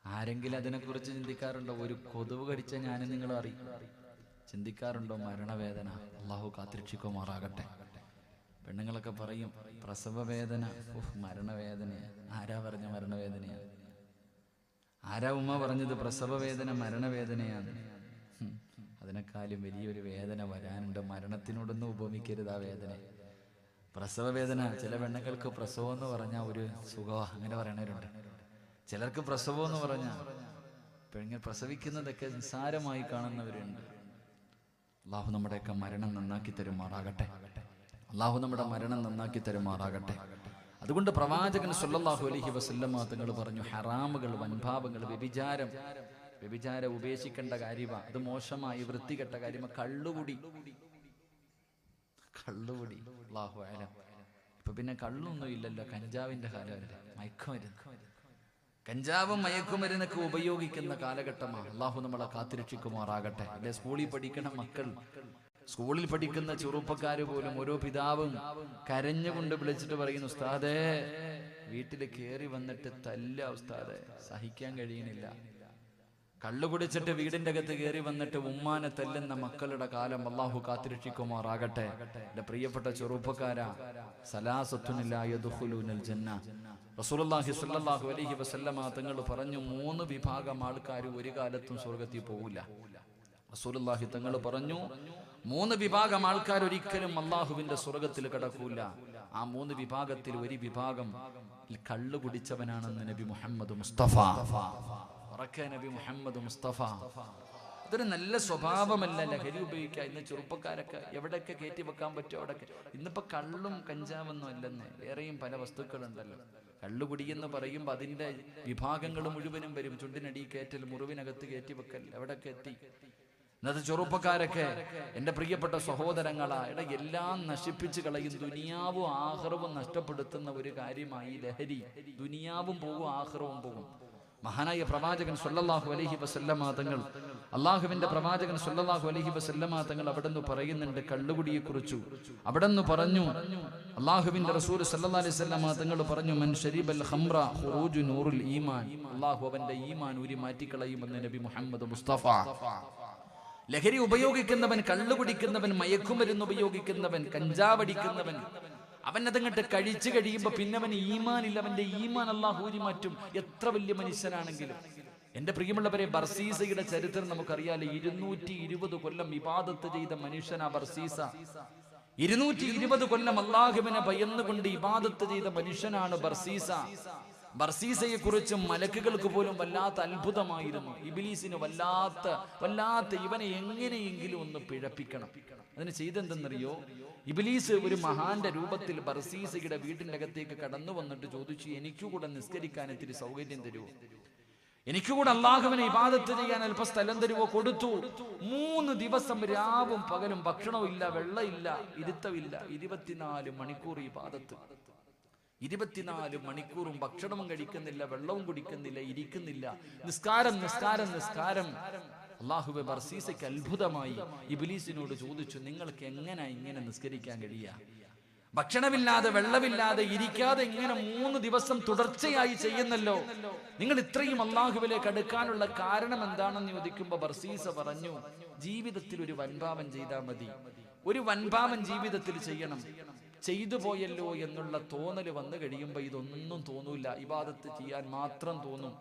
ആരെങ്കിലും അതിനെക്കുറിച്ച് ചിന്തിക്കാറുണ്ടോ? ഒരു കൊതുവ് കടിച്ച ഞാനും നിങ്ങളും അറിയും. ചിന്തിക്കാറുണ്ടോ മരണവേദന? അള്ളാഹു കാത്തിരക്ഷിക്കുമാറാകട്ടെ. പെണ്ണുങ്ങളൊക്കെ പറയും പ്രസവ വേദന, മരണവേദനയാണ്. ആരാ പറഞ്ഞ മരണവേദനയാണ്? ആരാ ഉമ്മ പറഞ്ഞത് പ്രസവ വേദന മരണവേദനയാണ്? അതിനേക്കാളും വലിയൊരു വേദന വരാനുണ്ട്. മരണത്തിനോടൊന്നും ഉപമിക്കരുത് ആ വേദന. പ്രസവ വേദന, ചില പെണ്ണുങ്ങൾക്ക് പ്രസവം എന്ന് പറഞ്ഞാൽ ഒരു സുഖമാ, അങ്ങനെ പറയണവരുണ്ട്. ചിലർക്ക് പ്രസവം എന്ന് പറഞ്ഞാൽ പ്രസവിക്കുന്നതൊക്കെ നിസ്സാരമായി കാണുന്നവരുണ്ട്. അള്ളാഹു നമ്മുടെയൊക്കെ മരണം നന്നാക്കി തരുമാറാകട്ടെ, അള്ളാഹു നമ്മുടെ മരണം നന്നാക്കി തരുമാറാകട്ടെ. അതുകൊണ്ട് പ്രവാചകൻ സല്ലല്ലാഹു അലൈഹി വസല്ലമ തങ്ങൾ പറഞ്ഞു, ഹറാമുകൾ, വൻപാപങ്ങൾ, വ്യഭിചാരം ഉപേക്ഷിക്കേണ്ട കാര്യമാണ്. അത് മോശമായി വൃത്തികെട്ട കാര്യമാണ്. കള്ളുകുടി, അല്ലാഹു അലം. ഇപ്പൊ പിന്നെ കള്ളൊന്നും ഇല്ലല്ലോ, കഞ്ചാവിന്റെ കാലമല്ലേ, മയക്കുമരുന്ന്. കഞ്ചാവും മയക്കുമരുന്നൊക്കെ ഉപയോഗിക്കുന്ന കാലഘട്ടമാണ്. അള്ളാഹു നമ്മളെ കാത്തിരക്ഷിക്കുമാറാകട്ടെ. അല്ലെ, സ്കൂളിൽ പഠിക്കണ മക്കൾ, സ്കൂളിൽ പഠിക്കുന്ന ചെറുപ്പക്കാര് പോലും ഓരോ പിതാവും കരഞ്ഞുകൊണ്ട് വിളിച്ചിട്ട് പറയുന്നു, ഉസ്താദേ വീട്ടിൽ കയറി വന്നിട്ട് തല്ല ഉസ്താദേ, സഹിക്കാൻ കഴിയണില്ല. കള്ളു കുടിച്ചിട്ട് വീടിന്റെ അകത്ത് കയറി വന്നിട്ട് ഉമ്മാനെ തല്ലുന്ന മക്കളുടെ കാലം അള്ളാഹു കാത്തിരക്ഷിക്കുമാറാകട്ടെ. എന്റെ പ്രിയപ്പെട്ട ചെറുപ്പക്കാരാ, സലാസത്തുനില്ലാ യദ്ഖുലൂനൽ ജന്ന. റസൂലുള്ളാഹി സ്വല്ലല്ലാഹു അലൈഹി വസല്ലമ തങ്ങൾ പറഞ്ഞു, 3 വിഭാഗം ആൾക്കാർ ഒരു കാലത്തും സ്വർഗ്ഗത്തിൽ പോകില്ല. റസൂലുള്ളാഹി തങ്ങൾ പറഞ്ഞു, 3 വിഭാഗം ആൾക്കാർ ഒരിക്കലും അള്ളാഹുവിന്റെ സ്വർഗ്ഗത്തിൽ കടക്കൂല. ആ 3 വിഭാഗത്തിൽ ഒരു വിഭാഗം കള്ളു കുടിച്ചവനാണെന്ന് നബി മുഹമ്മദ് മുസ്തഫ. നബി മുഹമ്മദ് മുസ്തഫ. അതൊരു നല്ല സ്വഭാവമല്ല ലഹരി ഉപയോഗിക്കുക. ഇന്ന് ചെറുപ്പക്കാരൊക്കെ എവിടെയൊക്കെ കയറ്റി വെക്കാൻ പറ്റുമോ അവിടെയൊക്കെ. ഇന്നിപ്പോ കള്ളും കഞ്ചാവൊന്നും അല്ലെന്ന്, വേറെയും പല വസ്തുക്കളുണ്ടല്ലോ. കള്ളുകുടി എന്ന് പറയുമ്പോൾ അതിന്റെ വിഭാഗങ്ങൾ മുഴുവനും വരും. ചുണ്ടിനടി കയറ്റൽ, മുറിവിനകത്ത് കയറ്റി വെക്കൽ, എവിടെയൊക്കെ എത്തി. ഇന്നത്തെ ചെറുപ്പക്കാരൊക്കെ എൻ്റെ പ്രിയപ്പെട്ട സഹോദരങ്ങളാ, എല്ലാം നശിപ്പിച്ച് കളയും. ദുനിയാവും ആഖിറവും നഷ്ടപ്പെടുത്തുന്ന ഒരു കാര്യമായി ലഹരി. ദുനിയാവും പോകും, ആഖിറവും പോകും. മഹാനായ പ്രവാചകൻ സ്വല്ലല്ലാഹു അലൈഹി വസല്ലമ തങ്ങൾ, അള്ളാഹുവിന്റെ പ്രവാചകൻ സ്വല്ലല്ലാഹു അലൈഹി വസല്ലമ തങ്ങൾ അവിടെന്ന് പറയുന്നുണ്ട് കള്ളുകുടിയെ കുറിച്ചു. അവിടെന്ന് പറഞ്ഞു, അള്ളാഹുവിന്റെ റസൂൽ സ്വല്ലല്ലാഹു അലൈഹി വസല്ലമ തങ്ങൾ പറഞ്ഞു, മൻ ശരിബൽ ഖംറ ഖുറൂജു നൂറുൽ ഈമാൻ. അള്ളാഹു അവന്റെ ഈമാൻ ഊരി മാറ്റിക്കളയുമെന്ന് നബി മുഹമ്മദ് മുസ്തഫ. ലഹരി ഉപയോഗിക്കുന്നവൻ, കള്ളു കുടിക്കുന്നവൻ, മയക്കുമരുന്ന് ഉപയോഗിക്കുന്നവൻ, കഞ്ചാവടിക്കുന്നവൻ, അവൻ അതങ്ങട്ട് കഴിച്ചു കഴിയുമ്പോ പിന്നെ അവന് ഈമാനില്ല. അവന്റെ ഈമാൻ അല്ലാഹു ഊരി മാറ്റും, എത്ര വലിയ മനുഷ്യനാണെങ്കിലും. എന്റെ പ്രിയമുള്ളവരെ, ബർസീസയുടെ ചരിത്രം നമുക്കറിയാലോ. 220 കൊല്ലം ഇബാദത്ത് ചെയ്ത മനുഷ്യനാ ബർസീസ. 220 കൊല്ലം അല്ലാഹുവിനെ ഭയന്നുകൊണ്ട് ഇബാദത്ത് ചെയ്ത മനുഷ്യനാണ് ബർസീസ. ബർസീസയെ കുറിച്ച് മലക്കുകൾക്ക് പോലും വല്ലാത്ത അത്ഭുതമായിരുന്നു. ഇബ്ലീസിന് വല്ലാത്ത ഇവനെ എങ്ങനെയെങ്കിലും ഒന്ന് പിഴപ്പിക്കണം. അതിന് ചെയ്തെന്തെന്നറിയോ? ഇബ്ലീസ് ഒരു മഹാന്റെ രൂപത്തിൽ ബർസീസയുടെ വീട്ടിന്റെ അകത്തേക്ക് കടന്നു വന്നിട്ട് ചോദിച്ചു, എനിക്കുകൂടെ നിസ്കരിക്കാൻ ഇത്തിരി സൗകര്യം തരുമോ? എനിക്കുകൂടെ അല്ലാഹുവിനെ ഇബാദത്ത് ചെയ്യാൻ അല്പ സ്ഥലം തരുമോ? കൊടുത്തു. 3 ദിവസം രാവും പകലും ഭക്ഷണവും ഇല്ല, വെള്ളമില്ല, ഇരുത്തമില്ല. 24 മണിക്കൂർ ഇബാദത്ത്. 24 മണിക്കൂറും ഭക്ഷണവും കഴിക്കുന്നില്ല, വെള്ളവും കുടിക്കുന്നില്ല, ഇരിക്കുന്നില്ല. നിസ്കാരം. അല്ലാഹുവേ, ബർസീസയ്ക്ക് അത്ഭുതമായി. ഇബ്ലീസിനോട് ചോദിച്ചു, നിങ്ങൾക്ക് എങ്ങനെ ഇങ്ങനെ നിസ്കരിക്കാൻ കഴിയുക? ഭക്ഷണമില്ലാതെ, വെള്ളമില്ലാതെ, ഇരിക്കാതെ ഇങ്ങനെ 3 ദിവസം തുടർച്ചയായി ചെയ്യുന്നല്ലോ. നിങ്ങൾ ഇത്രയും അല്ലാഹുവിലേക്ക് അടുക്കാനുള്ള കാരണം എന്താണെന്ന് ചോദിക്കുമ്പോ ബർസീസ പറഞ്ഞു, ജീവിതത്തിൽ ഒരു വൻപാപം ചെയ്താൽ മതി. ഒരു വൻപാപം ജീവിതത്തിൽ ചെയ്യണം. ചെയ്തു പോയല്ലോ എന്നുള്ള തോന്നൽ വന്നു കഴിയുമ്പോൾ ഇതൊന്നും തോന്നൂല, ഇബാദത്ത് ചെയ്യാൻ മാത്രം തോന്നും.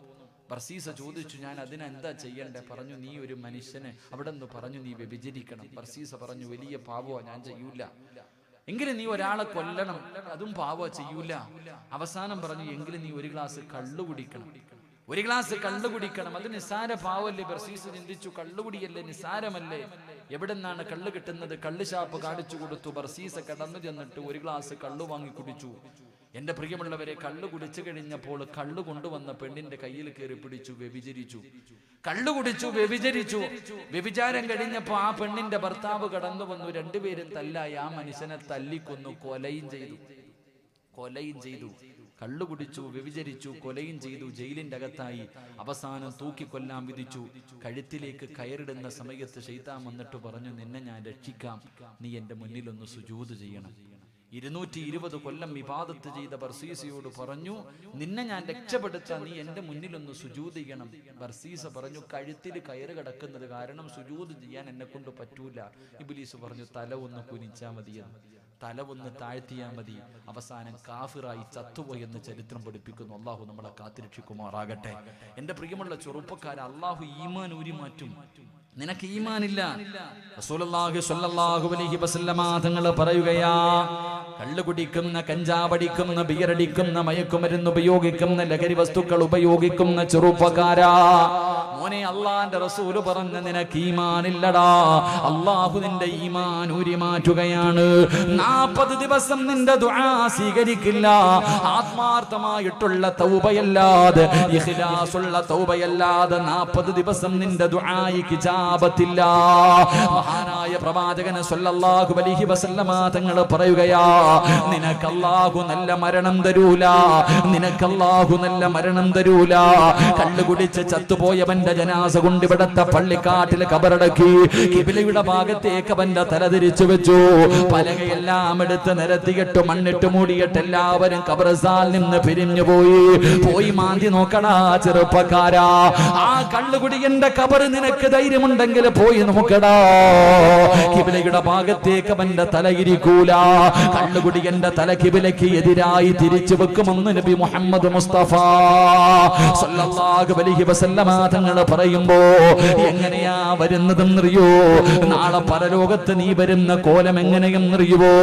ബർസീസ ചോദിച്ചു, ഞാൻ അതിനെന്താ ചെയ്യണ്ടേ? പറഞ്ഞു, നീ ഒരു മനുഷ്യനെ അവിടെ നിന്ന് പറഞ്ഞു നീ വ്യഭിചരിക്കണം. ബർസീസ പറഞ്ഞു, വലിയ പാവോ, ഞാൻ ചെയ്യൂല. എങ്കിലും നീ ഒരാളെ കൊല്ലണം, അതും പാവോ, ചെയ്യൂല. അവസാനം പറഞ്ഞു, എങ്കിലും നീ ഒരു ഗ്ലാസ് കള്ളു കുടിക്കണം. ഒരു ഗ്ലാസ് കള്ളു കുടിക്കണം. അത് നിസ്സാര പാവല്ലേ? ബർസീസ് ചിന്തിച്ചു, കള്ളുകുടിയല്ലേ, നിസ്സാരമല്ലേ? എവിടെ നിന്നാണ് കള്ള് കിട്ടുന്നത്? കള്ള് ഷാപ്പ് കാണിച്ചു കൊടുത്തു. ബർസീസ കടന്നു ചെന്നിട്ട് ഒരു ഗ്ലാസ് കള്ളു വാങ്ങി കുടിച്ചു. എന്റെ പ്രിയമുള്ളവരെ, കള്ളു കുടിച്ചു കഴിഞ്ഞപ്പോൾ കള്ളു കൊണ്ടുവന്ന പെണ്ണിന്റെ കയ്യിൽ കയറി പിടിച്ചു, വ്യഭിചരിച്ചു. കള്ളു കുടിച്ചു, വ്യഭിചരിച്ചു. വ്യഭിചാരം കഴിഞ്ഞപ്പോ ആ പെണ്ണിന്റെ ഭർത്താവ് കടന്നു വന്നു. 2 പേരും തല്ലായി. ആ മനുഷ്യനെ തല്ലിക്കൊന്നു, കൊലയും ചെയ്തു. കള്ളു കുടിച്ചു, വ്യഭിചരിച്ചു, കൊലയും ചെയ്തു, ജയിലിന്റെ അകത്തായി. അവസാനം തൂക്കിക്കൊല്ലാൻ വിധിച്ചു. കഴുത്തിലേക്ക് കയറിടുന്ന സമയത്ത് ശൈത്താൻ വന്നിട്ട് പറഞ്ഞു, നിന്നെ ഞാൻ രക്ഷിക്കാം, നീ എന്റെ മുന്നിലൊന്ന് സുജൂദ് ചെയ്യണം. 220 കൊല്ലം ഇബാദത്ത് ചെയ്ത ബർസീസയോട് പറഞ്ഞു, നിന്നെ ഞാൻ രക്ഷപ്പെടുത്താൻ നീ എന്റെ മുന്നിലൊന്ന് സുജൂദ് ചെയ്യണം. ബർസീസ പറഞ്ഞു, കഴുത്തിൽ കയറ് കിടക്കുന്നത് കാരണം സുജൂദ് ചെയ്യാൻ എന്നെ കൊണ്ട് പറ്റൂല. ഇബ്ലീസ് പറഞ്ഞു, തല ഒന്ന് കുനിച്ചാ മതിയെന്ന്. തല ഒന്ന് താഴ്ത്തിയാൽ മതി. അവസാനം കാഫിറായി ചത്തുപോയെന്ന് ചരിത്രം പഠിപ്പിക്കുന്നു. അള്ളാഹു നമ്മളെ കാത്തിരക്ഷിക്കുമാറാകട്ടെ. എന്റെ പ്രിയമുള്ള ചെറുപ്പക്കാരെ, അള്ളാഹു ഈമാൻ ഊരി മാറ്റും. നിനക്ക് ഈമാനില്ല. റസൂലുള്ളാഹി സ്വല്ലല്ലാഹു അലൈഹി വസല്ലമ തങ്ങൾ പറയുകയാ, കള്ളു കുടിക്കുന്ന, കഞ്ചാവടിക്കുന്ന, ബിയറടിക്കുന്ന, മയക്കുമരുന്ന് ഉപയോഗിക്കുന്ന, ലഹരി വസ്തുക്കൾ ഉപയോഗിക്കുന്ന ചെറുപ്പക്കാരാ, മോനെ, അള്ളാന്റെ റസൂല് പറഞ്ഞ നിനക്ക് ഈമാനില്ലടാ. അള്ളാഹു നിന്റെ ഈമാൻ ഊരി മാറ്റുകയാണ്. 40 ദിവസം നിന്റെ ദുആ സ്വീകരിക്കില്ല. ആത്മാർത്ഥമായിട്ടുള്ള തൗബയല്ലാതെ, ഇഖ്ലാസുള്ള തൗബയല്ലാതെ 40 ദിവസം നിന്റെ ദുആയിക്ക് ഇജാബത്തില്ല. മഹാനായ പ്രവാചകൻ സ്വല്ലല്ലാഹു അലൈഹി വസല്ലമ തങ്ങൾ പറയുകയാ, നിനക്ക് അല്ലാഹു നല്ല മരണം തരൂല. കള്ളു കുടിച്ച് ചത്തുപോയവന്റെ ജനാസ കൊണ്ട് ഇവിടത്തെ പള്ളിക്കാട്ടിൽ കബറടക്കി കിബിലയുടെ ഭാഗത്തേക്ക് അവന്റെ തല തിരിച്ചു വെച്ചു. പലകയെല്ലാം എടുത്ത് നിരത്തിയിട്ട് മണ്ണിട്ട് മൂടിയിട്ട് എല്ലാവരും ഖബർസ്ഥാനിൽ നിന്ന് പിരിഞ്ഞു പോയി മാന്തി നോക്കടാ ചെറുപ്പക്കാരാ, ആ കള്ളുകുടിയന്റെ ഖബർ നിനക്ക് ധൈര്യമുണ്ടെങ്കിൽ പോയി നോക്കടാ. കിബിലയുടെ ഭാഗത്തേക്ക് അവന്റെ തല ഇരിക്കൂല. കള്ളുകുടിയന്റെ തല കിബിലയ്ക്ക് എതിരായി തിരിച്ചു വെക്കുമെന്ന് നബി മുഹമ്മദ് മുസ്തഫ സല്ലല്ലാഹു അലൈഹി വസല്ലമ തങ്ങൾ പറയുമ്പോ എങ്ങനെയാ വരുന്നതെന്നറിയോ? നാളെ പരലോകത്ത് നീ വരുന്ന കോലം എങ്ങനെയെന്നറിയുവോ?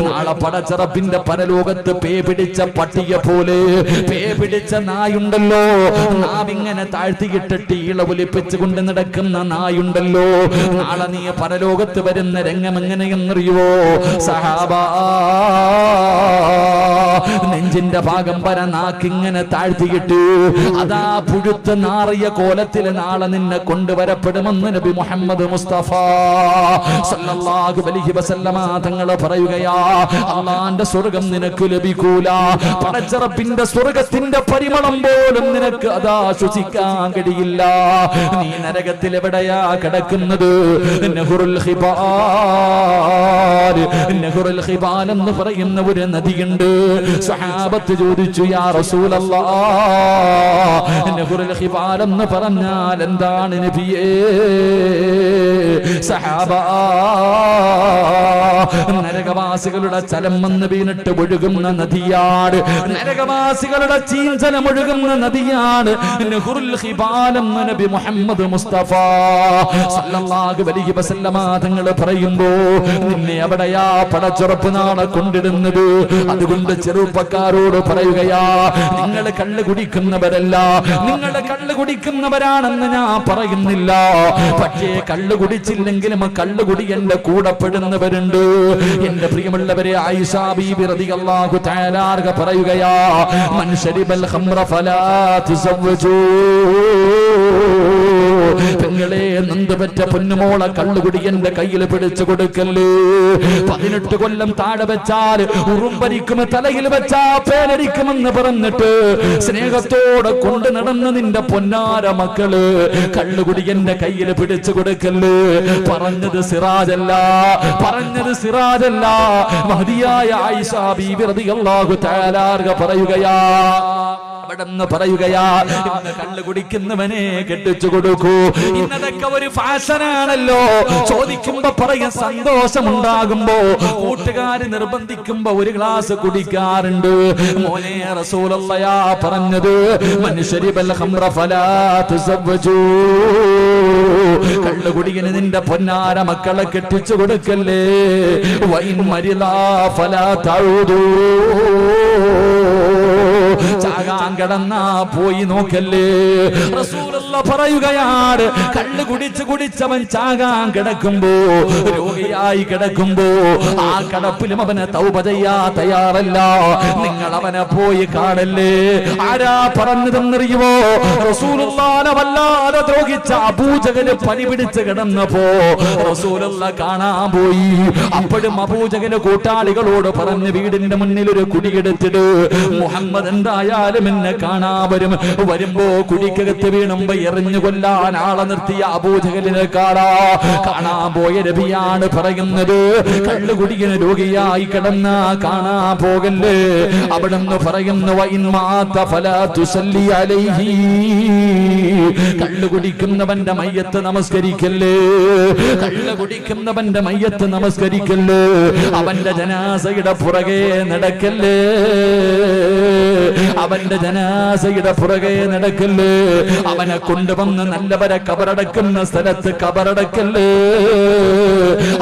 നാളെ പടച്ചറപ്പിന്റെ പരലോകത്ത് പേ പിടിച്ച പട്ടിയെ പോലെ, പേ പിടിച്ച നായുണ്ടല്ലോ, നാവിങ്ങനെ താഴ്ത്തിയിട്ടിട്ട് ഇളവൊലിപ്പിച്ചു കൊണ്ട് നടക്കുന്ന നായുണ്ടല്ലോ, നാളെ നീ പരലോകത്ത് വരുന്ന രംഗം എങ്ങനെയെന്നറിയുവോ? സഹാബാ, നെഞ്ചിന്റെ ഭാഗം വര നാക്കിങ്ങനെ താഴ്ത്തിയിട്ട് അതാ പുഴുത്ത നാറിയ കോലത്തിൽ നാളെ നിന്നെ കൊണ്ടുവരപ്പെടുമെന്ന് നബി മുഹമ്മദ് മുസ്തഫ സല്ലല്ലാഹു അലൈഹി വസല്ലമ തങ്ങൾ പറയുകയാ, അല്ലാഹുവിന്റെ സ്വർഗ്ഗം നിനക്ക് ലഭിക്കൂല. പടച്ചറപ്പിന്റെ സ്വർഗ്ഗത്തിന്റെ പരിമളം പോലും നിനക്ക് അതാ ശ്വസിക്കാൻ കഴിയില്ല. നീ നരകത്തിൽ എവിടെയാ കിടക്കുന്നത്? നഹറുൽ ഖിബാൽ, നഹറുൽ ഖിബാൽ എന്ന് പറയുന്ന ഒരു നദിയുണ്ട്. സ്വഹാബത്ത് ചോദിച്ചു, യാ റസൂലല്ലാഹ്, നഹറുൽ ഖിബാൽ എന്ന് പറഞ്ഞാൽ എന്താണ് നബിയേ? സഹാബ, നരകവാസികളുടെ ചലം വന്ന് വീണിട്ട് ഒഴുകുന്ന നദിയാണ്, നരകവാസികളുടെ ചീഞ്ചലം ഒഴുകുന്ന നദിയാണ് നഹറുൽ ഖിബാൽ എന്ന് നബി മുഹമ്മദ് മുസ്തഫ സല്ലല്ലാഹു അലൈഹി വസല്ലമ തങ്ങൾ പറയുമ്പോ നിന്നെ എവിടെയാ പടച്ചുറപ്പ് നാളെ കൊണ്ടിടുന്നത്? അതുകൊണ്ട് ചെറുപ്പക്കാരോട് പറയുകയാ, നിങ്ങൾ കള്ള് കുടിക്കുന്നവരല്ല, നിങ്ങൾ കള്ള് കുടിക്കുന്നവരാണെന്ന് ഞാൻ പറയുന്നില്ല. പക്ഷേ കള്ള് കുടിച്ചില്ലെങ്കിലും കള്ള് കുടി എന്റെ കൂടപ്പെടുന്നവരുണ്ട്. എന്റെ പ്രിയമുള്ളവരെ, ആയിഷ ബീബി റളിയല്ലാഹു തആല അൻഹ പറയുകയാ, മൻ ശരിബൽ ഖംറ ഫലാ തുസവ്വജൂ. പെങ്ങളെ, നന്ദപറ്റ പൊന്നുമോളെ കള്ളുകുടിയന്റെ കയ്യിൽ പിടിച്ചു കൊടുക്കല്ലേ. 18 കൊല്ലം താഴെ വെച്ചാൽ ഉറുമ്പരിക്കും, തലയിൽ വെച്ചാ പേനരിക്കുമെന്ന് പറഞ്ഞിട്ട് സ്നേഹത്തോടെ കൊണ്ട് നടന്ന നിന്റെ പൊന്നാര മക്കള് കള്ളുകുടിയന്റെ കയ്യിൽ പിടിച്ചു കൊടുക്കല്ലേ. പറഞ്ഞത് സിറാജല്ല, പറഞ്ഞത് സിറാജല്ല, മഹദിയായ ആയിഷ ബീബി റളിയല്ലാഹു തആല അൻഹ പറയുകയാ, പറയുകയാ, ഇന്ന് കള്ളു കുടിക്കുന്നവനെ കെട്ടിച്ചു കൊടുക്കൂ. ഇന്നതൊക്കെ ഒരു ഫാഷനാണല്ലോ. ചോദിക്കുമ്പോ പറയാൻ സന്തോഷമുണ്ടാകുമ്പോ, കൂട്ടുകാര് നിർബന്ധിക്കുമ്പോ ഒരു ഗ്ലാസ് കുടിക്കാറുണ്ട്. മോനെ, റസൂലുള്ളാഹിയാ പറഞ്ഞത്, മൻ ശരിബൽ ഖംറ ഫലാ തുസവ്വജൂ. കള്ളു കുടിയന് നിന്റെ പൊന്നാര മക്കളെ കെട്ടിച്ചു കൊടുക്കല്ലേ. വഇൻ മരിലാ ഫലാ തഊദൂ. ചാകാൻ കിടന്നാ പോയി നോക്കല്ലേ. റസൂലുള്ളാഹി പറയുകയാണ്, കള്ള് കുടിച്ചവൻ ചാകാൻ കിടക്കുമ്പോ, രോഗിയായി കിടക്കുമ്പോ, ആ കിടപ്പിലും അവനെ തൗബ ചെയ്യാ തയ്യാറല്ല. നിങ്ങൾ അവനെ പോയി കാണല്ലേ. ആരാ പറഞ്ഞതെന്നറിയുമോ? റസൂലുള്ളാഹിനെ വല്ലാതെ ദ്രോഹിച്ച അബൂജഹല് പനി പിടിച്ച് കിടന്നപ്പോ റസൂലുള്ളാഹി കാണാൻ പോയി. അപ്പോഴും അബൂജഹല് കൂട്ടാളികളോട് പറഞ്ഞ്, വീടിന്റെ മുന്നിൽ ഒരു കുടിയെടുത്തിട്ട് മുഹമ്മദ് എന്തായാലും എന്നെ കാണാൻ വരുമ്പോ കുടിക്കകത്ത് വീണുമ്പോ എറിഞ്ഞു കൊല്ലാൻ ആളെ നിർത്തിയ അബൂജഹലിനെ കാണാൻ പോയ നബിയാണ് പറയുന്നത്, കള്ളുകുടിയന് രോഗിയായി കിടന്ന കാണാൻ പോകല്ലേ. അവിടെന്ന് പറയുന്നു, വഇൻ മാത ഫലാ തുസല്ലി അലൈഹി. കള്ളുകുടിക്കുന്നവന്റെ മയ്യത്ത് നമസ്കരിക്കല്ലേ, കള്ളുകുടിക്കുന്നവന്റെ മയ്യത്ത് നമസ്കരിക്കല്ലേ. അവന്റെ ജനാസയുടെ പുറകെ നടക്കല്ലേ, അവന്റെ ജനാസയുടെ പുറകെ നടക്കല്ലേ. അവനെ കൊണ്ടുവന്ന് നല്ലവരെ കബറടക്കുന്ന സ്ഥലത്ത് കബറടക്കല്ലേ.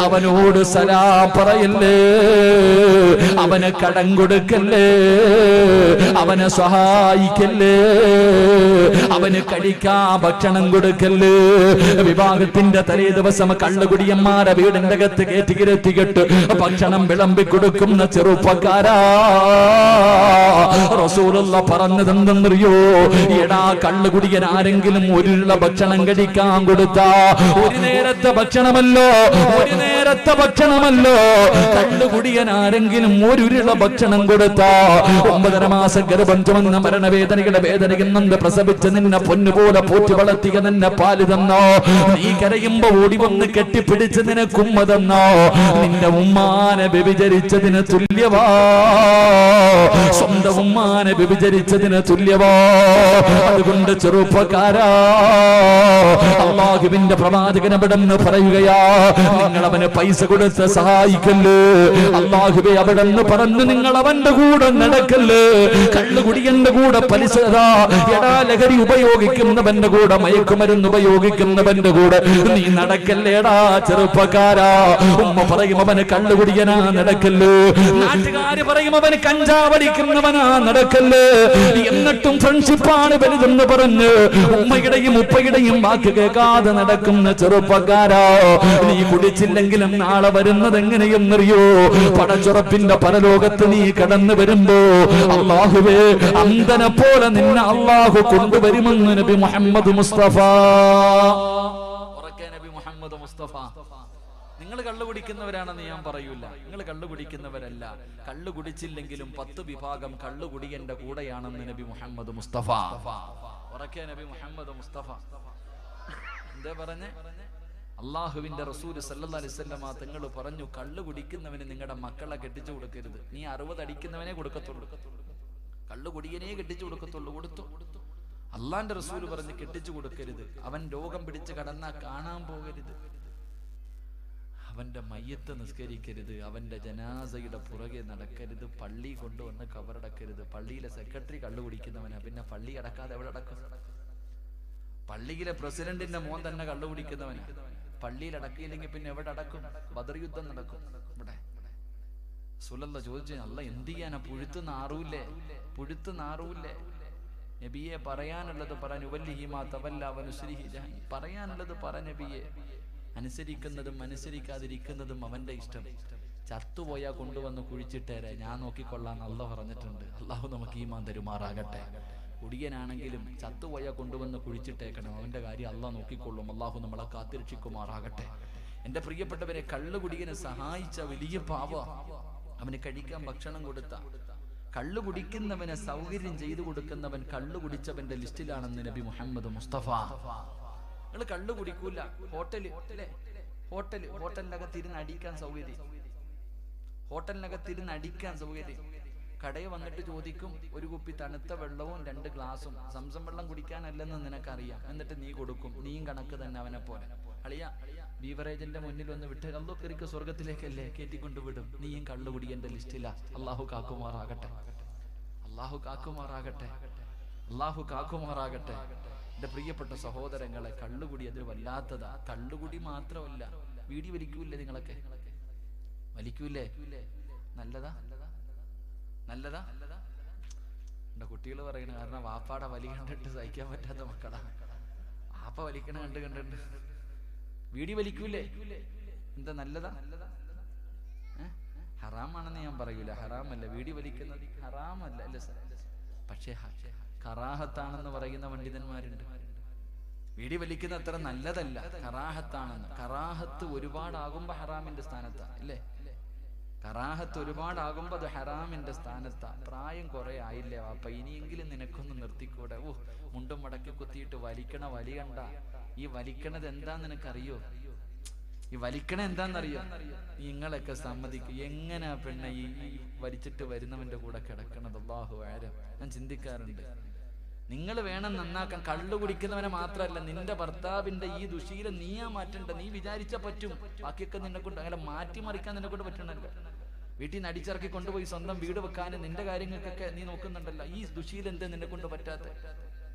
അവനോട് സലാം പറയല്ലേ, അവന് കടം കൊടുക്കല്ലേ, അവനെ സഹായിക്കല്ലേ, അവന് കഴിക്കാൻ ഭക്ഷണം കൊടുക്കല്ലേ. വിവാഹത്തിന്റെ തലേ ദിവസം കള്ളുകുടിയന്മാരെ വീടിന്റെ അകത്ത് കയറ്റിക്കിരത്തിക്കിട്ട് ഭക്ഷണം വിളമ്പി കൊടുക്കുന്ന ചെറുപ്പക്കാരാ, റസൂലുള്ളാഹി പറഞ്ഞതെന്തെന്നറിയോ? എടാ, കള്ളുകുടിയൻ ആരെങ്കിലും ഒരുള്ള ഭക്ഷണം കഴിക്കാൻ കൊടുത്താ, ഒരു നേരത്തെ ഭക്ഷണമല്ലോ, ഒരു നേരം നേരത്തെ ഭക്ഷണമല്ലോ. കള്ളുകുടിയൻ ആരെങ്കിലും ഒരുരുള ഭക്ഷണം കൊടുത്താ 9.5 മാസം ഗർഭം ചുമന്ന മരണവേദനയുടെ വേദനയുന്നുണ്ട് പ്രസവിച്ച് നിന്നെ പൊന്നുപോലെ പോറ്റി വളർത്തിയ നിന്നെ പാല് തന്നോ, നീ കരയുമ്പോ ഓടി വന്ന് കെട്ടിപ്പിടിച്ച് നിനക്ക് ഉമ്മ തന്നോ, നിന്റെ ഉമ്മാനെ വ്യഭിചരിച്ചതിന് തുല്യവാ, സ്വന്തം ഉമ്മാനെ വ്യഭിചരിച്ചതിന് തുല്യവാ. അതുകൊണ്ട് ചെറുപ്പക്കാരാ, അല്ലാഹുവിന്റെ പ്രവാചകൻ അവിടെന്ന് പറയുകയാ, നിങ്ങൾ അവന് പൈസ കൊടുത്ത് സഹായിക്കല്ലേ. അല്ലാഹുവേ അവിടെന്ന് പറഞ്ഞു, നിങ്ങൾ അവന്റെ കൂടെ നടക്കല്ലേ. കള്ളുകുടിയന്റെ കൂടെ പലിശ, എടാ ലഹരി ഉപയോഗിക്കുന്നവന്റെ കൂടെ, മയക്കുമരുന്ന് ഉപയോഗിക്കുന്നവന്റെ കൂടെ നീ നടക്കല്ലേടാ ചെറുപ്പക്കാരാ. ഉമ്മ പറയും അവന് കള്ളുകുടിയനാ, നടക്കല്ലേ. നാട്ടുകാര് പറയും അവന് കഞ്ചാവടിക്കുന്നവനാ, നടക്കല്ലേ. എന്നിട്ടും ഫ്രണ്ട്ഷിപ്പാണ് വലുതെന്ന് പറഞ്ഞ് ഉമ്മയുടെയും ഉപ്പയുടെയും വാക്ക് കേൾക്കാതെ നടക്കുന്ന ചെറുപ്പക്കാരാ, നീ കുടിച്ചില്ലെങ്കിലും നാളെ വരുന്നത് എങ്ങനെയെന്നറിയോ? പടച്ചുറപ്പിന്റെ പരലോകത്ത് നീ കടന്നു വരുമ്പോ അല്ലാഹുവേ അന്ധനെ പോലെ നിന്നെ അല്ലാഹു കൊണ്ടുവരുമെന്ന് നബി മുഹമ്മദ് മുസ്തഫ. നബി മുഹമ്മദ് മുസ്തഫ, നിങ്ങൾ കള്ളു കുടിക്കുന്നവരാണെന്ന് ഞാൻ പറയൂല, നിങ്ങൾ കള്ളു കുടിക്കുന്നവരല്ല. കള്ളു കുടിച്ചില്ലെങ്കിലും 10 വിഭാഗം കള്ളുകുടിയന്റെ കൂടെയാണെന്ന് നബി മുഹമ്മദ് മുസ്തഫ. ഉറക്കെ നബി മുഹമ്മദ് മുസ്തഫ എന്താ പറഞ്ഞേ? അള്ളാഹുവിന്റെ റസൂല് സല്ലല്ലാഹു അലൈഹി വസല്ലം തങ്ങൾ പറഞ്ഞു, കള്ളു കുടിക്കുന്നവന് നിങ്ങളുടെ മക്കളെ കെട്ടിച്ചു കൊടുക്കരുത്. നീ 60 അടിക്കുന്നവനെ കൊടുക്കത്തുള്ളൂ, കള്ളുകുടിയനെ കെട്ടിച്ചു കൊടുക്കത്തുള്ളൂ. കൊടുത്തു. അള്ളാന്റെ റസൂല് പറഞ്ഞ് കെട്ടിച്ചു കൊടുക്കരുത്. അവൻ രോഗം പിടിച്ച് കടന്നാ കാണാൻ പോകരുത്, അവന്റെ മയ്യത്ത് നിസ്കരിക്കരുത്, അവന്റെ ജനാസയുടെ പുറകെ നടക്കരുത്, പള്ളി കൊണ്ടുവന്ന് കബറടക്കരുത്. പള്ളിയിലെ സെക്രട്ടറി കള്ളു കുടിക്കുന്നവനാ, പിന്നെ പള്ളി അടക്കാതെ എവിടെ അടക്കും? പള്ളിയിലെ പ്രസിഡന്റിന്റെ മോൻ തന്നെ കള്ളു കുടിക്കുന്നവനാ, പള്ളിയിൽ അടക്കിയില്ലെങ്കിൽ പിന്നെ എവിടെ അടക്കും? ബദർ യുദ്ധം നടക്കും ഇവിടെ. സുലല്ല ചോദിച്ചു, അല്ല എന്ത് ചെയ്യാനാ? പുഴുത്ത് നാറൂല്ലേ? പുഴുത്ത് നാറൂല്ലേ? നബിയെ പറയാനുള്ളത് പറഞ്ഞു, പറയാനുള്ളത് പറ നബിയെ. അനുസരിക്കുന്നതും അനുസരിക്കാതിരിക്കുന്നതും അവന്റെ ഇഷ്ടം. ചത്തുപോയാ കൊണ്ടുവന്ന് കുഴിച്ചിട്ടേരെ, ഞാൻ നോക്കിക്കൊള്ളാൻ അല്ലാഹു പറഞ്ഞിട്ടുണ്ട്. അല്ലാഹു നമുക്ക് ഈമാൻ തരുമാറാകട്ടെ. കുടിയനാണെങ്കിലും ചത്തുപോയാ കൊണ്ടുവന്ന് കുഴിച്ചിട്ടേക്കണം, അവന്റെ കാര്യം അല്ലാഹു നോക്കിക്കൊള്ളും. അല്ലാഹു നമ്മളെ കാത്തിരക്ഷിക്കുമാറാകട്ടെ. എന്റെ പ്രിയപ്പെട്ടവരെ, കള്ളുകുടിയനെ സഹായിച്ച വലിയ പാവ. അവന് കഴിക്കാൻ ഭക്ഷണം കൊടുത്ത, കള്ളു കുടിക്കുന്നവനെ സൗകര്യം ചെയ്തു കൊടുക്കുന്നവൻ കള്ളു കുടിച്ചവന്റെ ലിസ്റ്റിലാണെന്ന് നബി മുഹമ്മദ് മുസ്തഫ. നിങ്ങൾ കള്ളു കുടിക്കൂല, ഹോട്ടലിനകത്തിരുന്ന് അടിക്കാൻ സൗകര്യം, ഹോട്ടലിനകത്തിരുന്ന് അടിക്കാൻ സൗകര്യം. കടയിൽ വന്നിട്ട് ചോദിക്കും, ഒരു കുപ്പി തണുത്ത വെള്ളവും 2 ഗ്ലാസും. സംസം വെള്ളം കുടിക്കാനല്ലെന്ന് നിനക്കറിയാം, എന്നിട്ട് നീ കൊടുക്കും. നീയും കണക്ക് തന്നെ അവനെ പോലെ. അളിയ ബീവറേജിന്റെ മുന്നിൽ ഒന്ന് വിട്ട് അള്ളാഹു സ്വർഗത്തിലേക്കല്ലേ കയറ്റിക്കൊണ്ടു വിടും. നീയും കള്ളുകുടി എന്റെ ലിസ്റ്റില്ല. അള്ളാഹു കാക്കുമാറാകട്ടെ, അള്ളാഹു കാക്കുമാറാകട്ടെ, അള്ളാഹു കാക്കുമാറാകട്ടെ. എന്റെ പ്രിയപ്പെട്ട സഹോദരങ്ങളെ, കള്ളുകുടി അത് വല്ലാത്തതാ. കള്ളുകുടി മാത്രമല്ല, വീടി വലിക്കൂല്ലേ? നിങ്ങളൊക്കെ വലിക്കൂലേ? നല്ലതാ, നല്ലതാ. എന്റെ കുട്ടികൾ പറയണ കാരണം വാപ്പാടെ വലി കണ്ടിട്ട് സഹിക്കാൻ പറ്റാത്ത മക്കളാ. വാപ്പ വലിക്കണ കണ്ടിട്ട് വീടി വലിക്കൂലേ? എന്താ നല്ലതാ? ഹറാമാണെന്ന് ഞാൻ പറയൂല, ഹറാമല്ല. വീടി വലിക്കുന്നത് ഹറാമല്ല, അല്ല സാർ. പക്ഷേ കറാഹത്താണെന്ന് പറയുന്ന പണ്ഡിതന്മാരുണ്ട്. വീടി വലിക്കുന്ന അത്ര നല്ലതല്ല, കറാഹത്താണെന്ന്. കറാഹത്ത് ഒരുപാടാകുമ്പോ ഹറാമിന്റെ സ്ഥാനത്താ, അല്ലേ? കറാഹത്ത് ഒരുപാടാകുമ്പോ അത് ഹറാമിന്റെ സ്ഥാനത്താ. പ്രായം കുറെ ആയില്ലേ വാപ്പ, ഇനിയെങ്കിലും നിനക്കൊന്ന് നിർത്തിക്കൂടെ? മുണ്ടും മടക്കി കുത്തിയിട്ട് വലിക്കണ വലി കണ്ട. ഈ വലിക്കണത് എന്താന്ന് നിനക്കറിയോ? ഈ വലിക്കണ എന്താന്നറിയോ? നിങ്ങളൊക്കെ സമ്മതിക്കും. എങ്ങനെയാ പെണ്ണ ഈ വലിച്ചിട്ട് വരുന്നവന്റെ കൂടെ കിടക്കണത്? അല്ലാഹു ആലം. ഞാൻ ചിന്തിക്കാറുണ്ട്. നിങ്ങൾ വേണം നന്നാക്കാൻ. കള്ളു കുടിക്കുന്നവനെ മാത്രമല്ല, നിന്റെ ഭർത്താവിന്റെ ഈ ദുശീലം നീയാ മാറ്റണ്ട. നീ വിചാരിച്ച പറ്റും, ബാക്കിയൊക്കെ നിന്നെ കൊണ്ട് അങ്ങനെ മാറ്റിമറിക്കാൻ നിന്നെ കൊണ്ട് പറ്റണല്ലോ. വീട്ടിൽ നിന്ന് അടിച്ചിറക്കി കൊണ്ടുപോയി സ്വന്തം വീട് വെക്കാനും നിന്റെ കാര്യങ്ങൾക്കൊക്കെ നീ നോക്കുന്നുണ്ടല്ലോ. ഈ ദുശീലം എന്താ നിന്നെ കൊണ്ട് പറ്റാത്ത?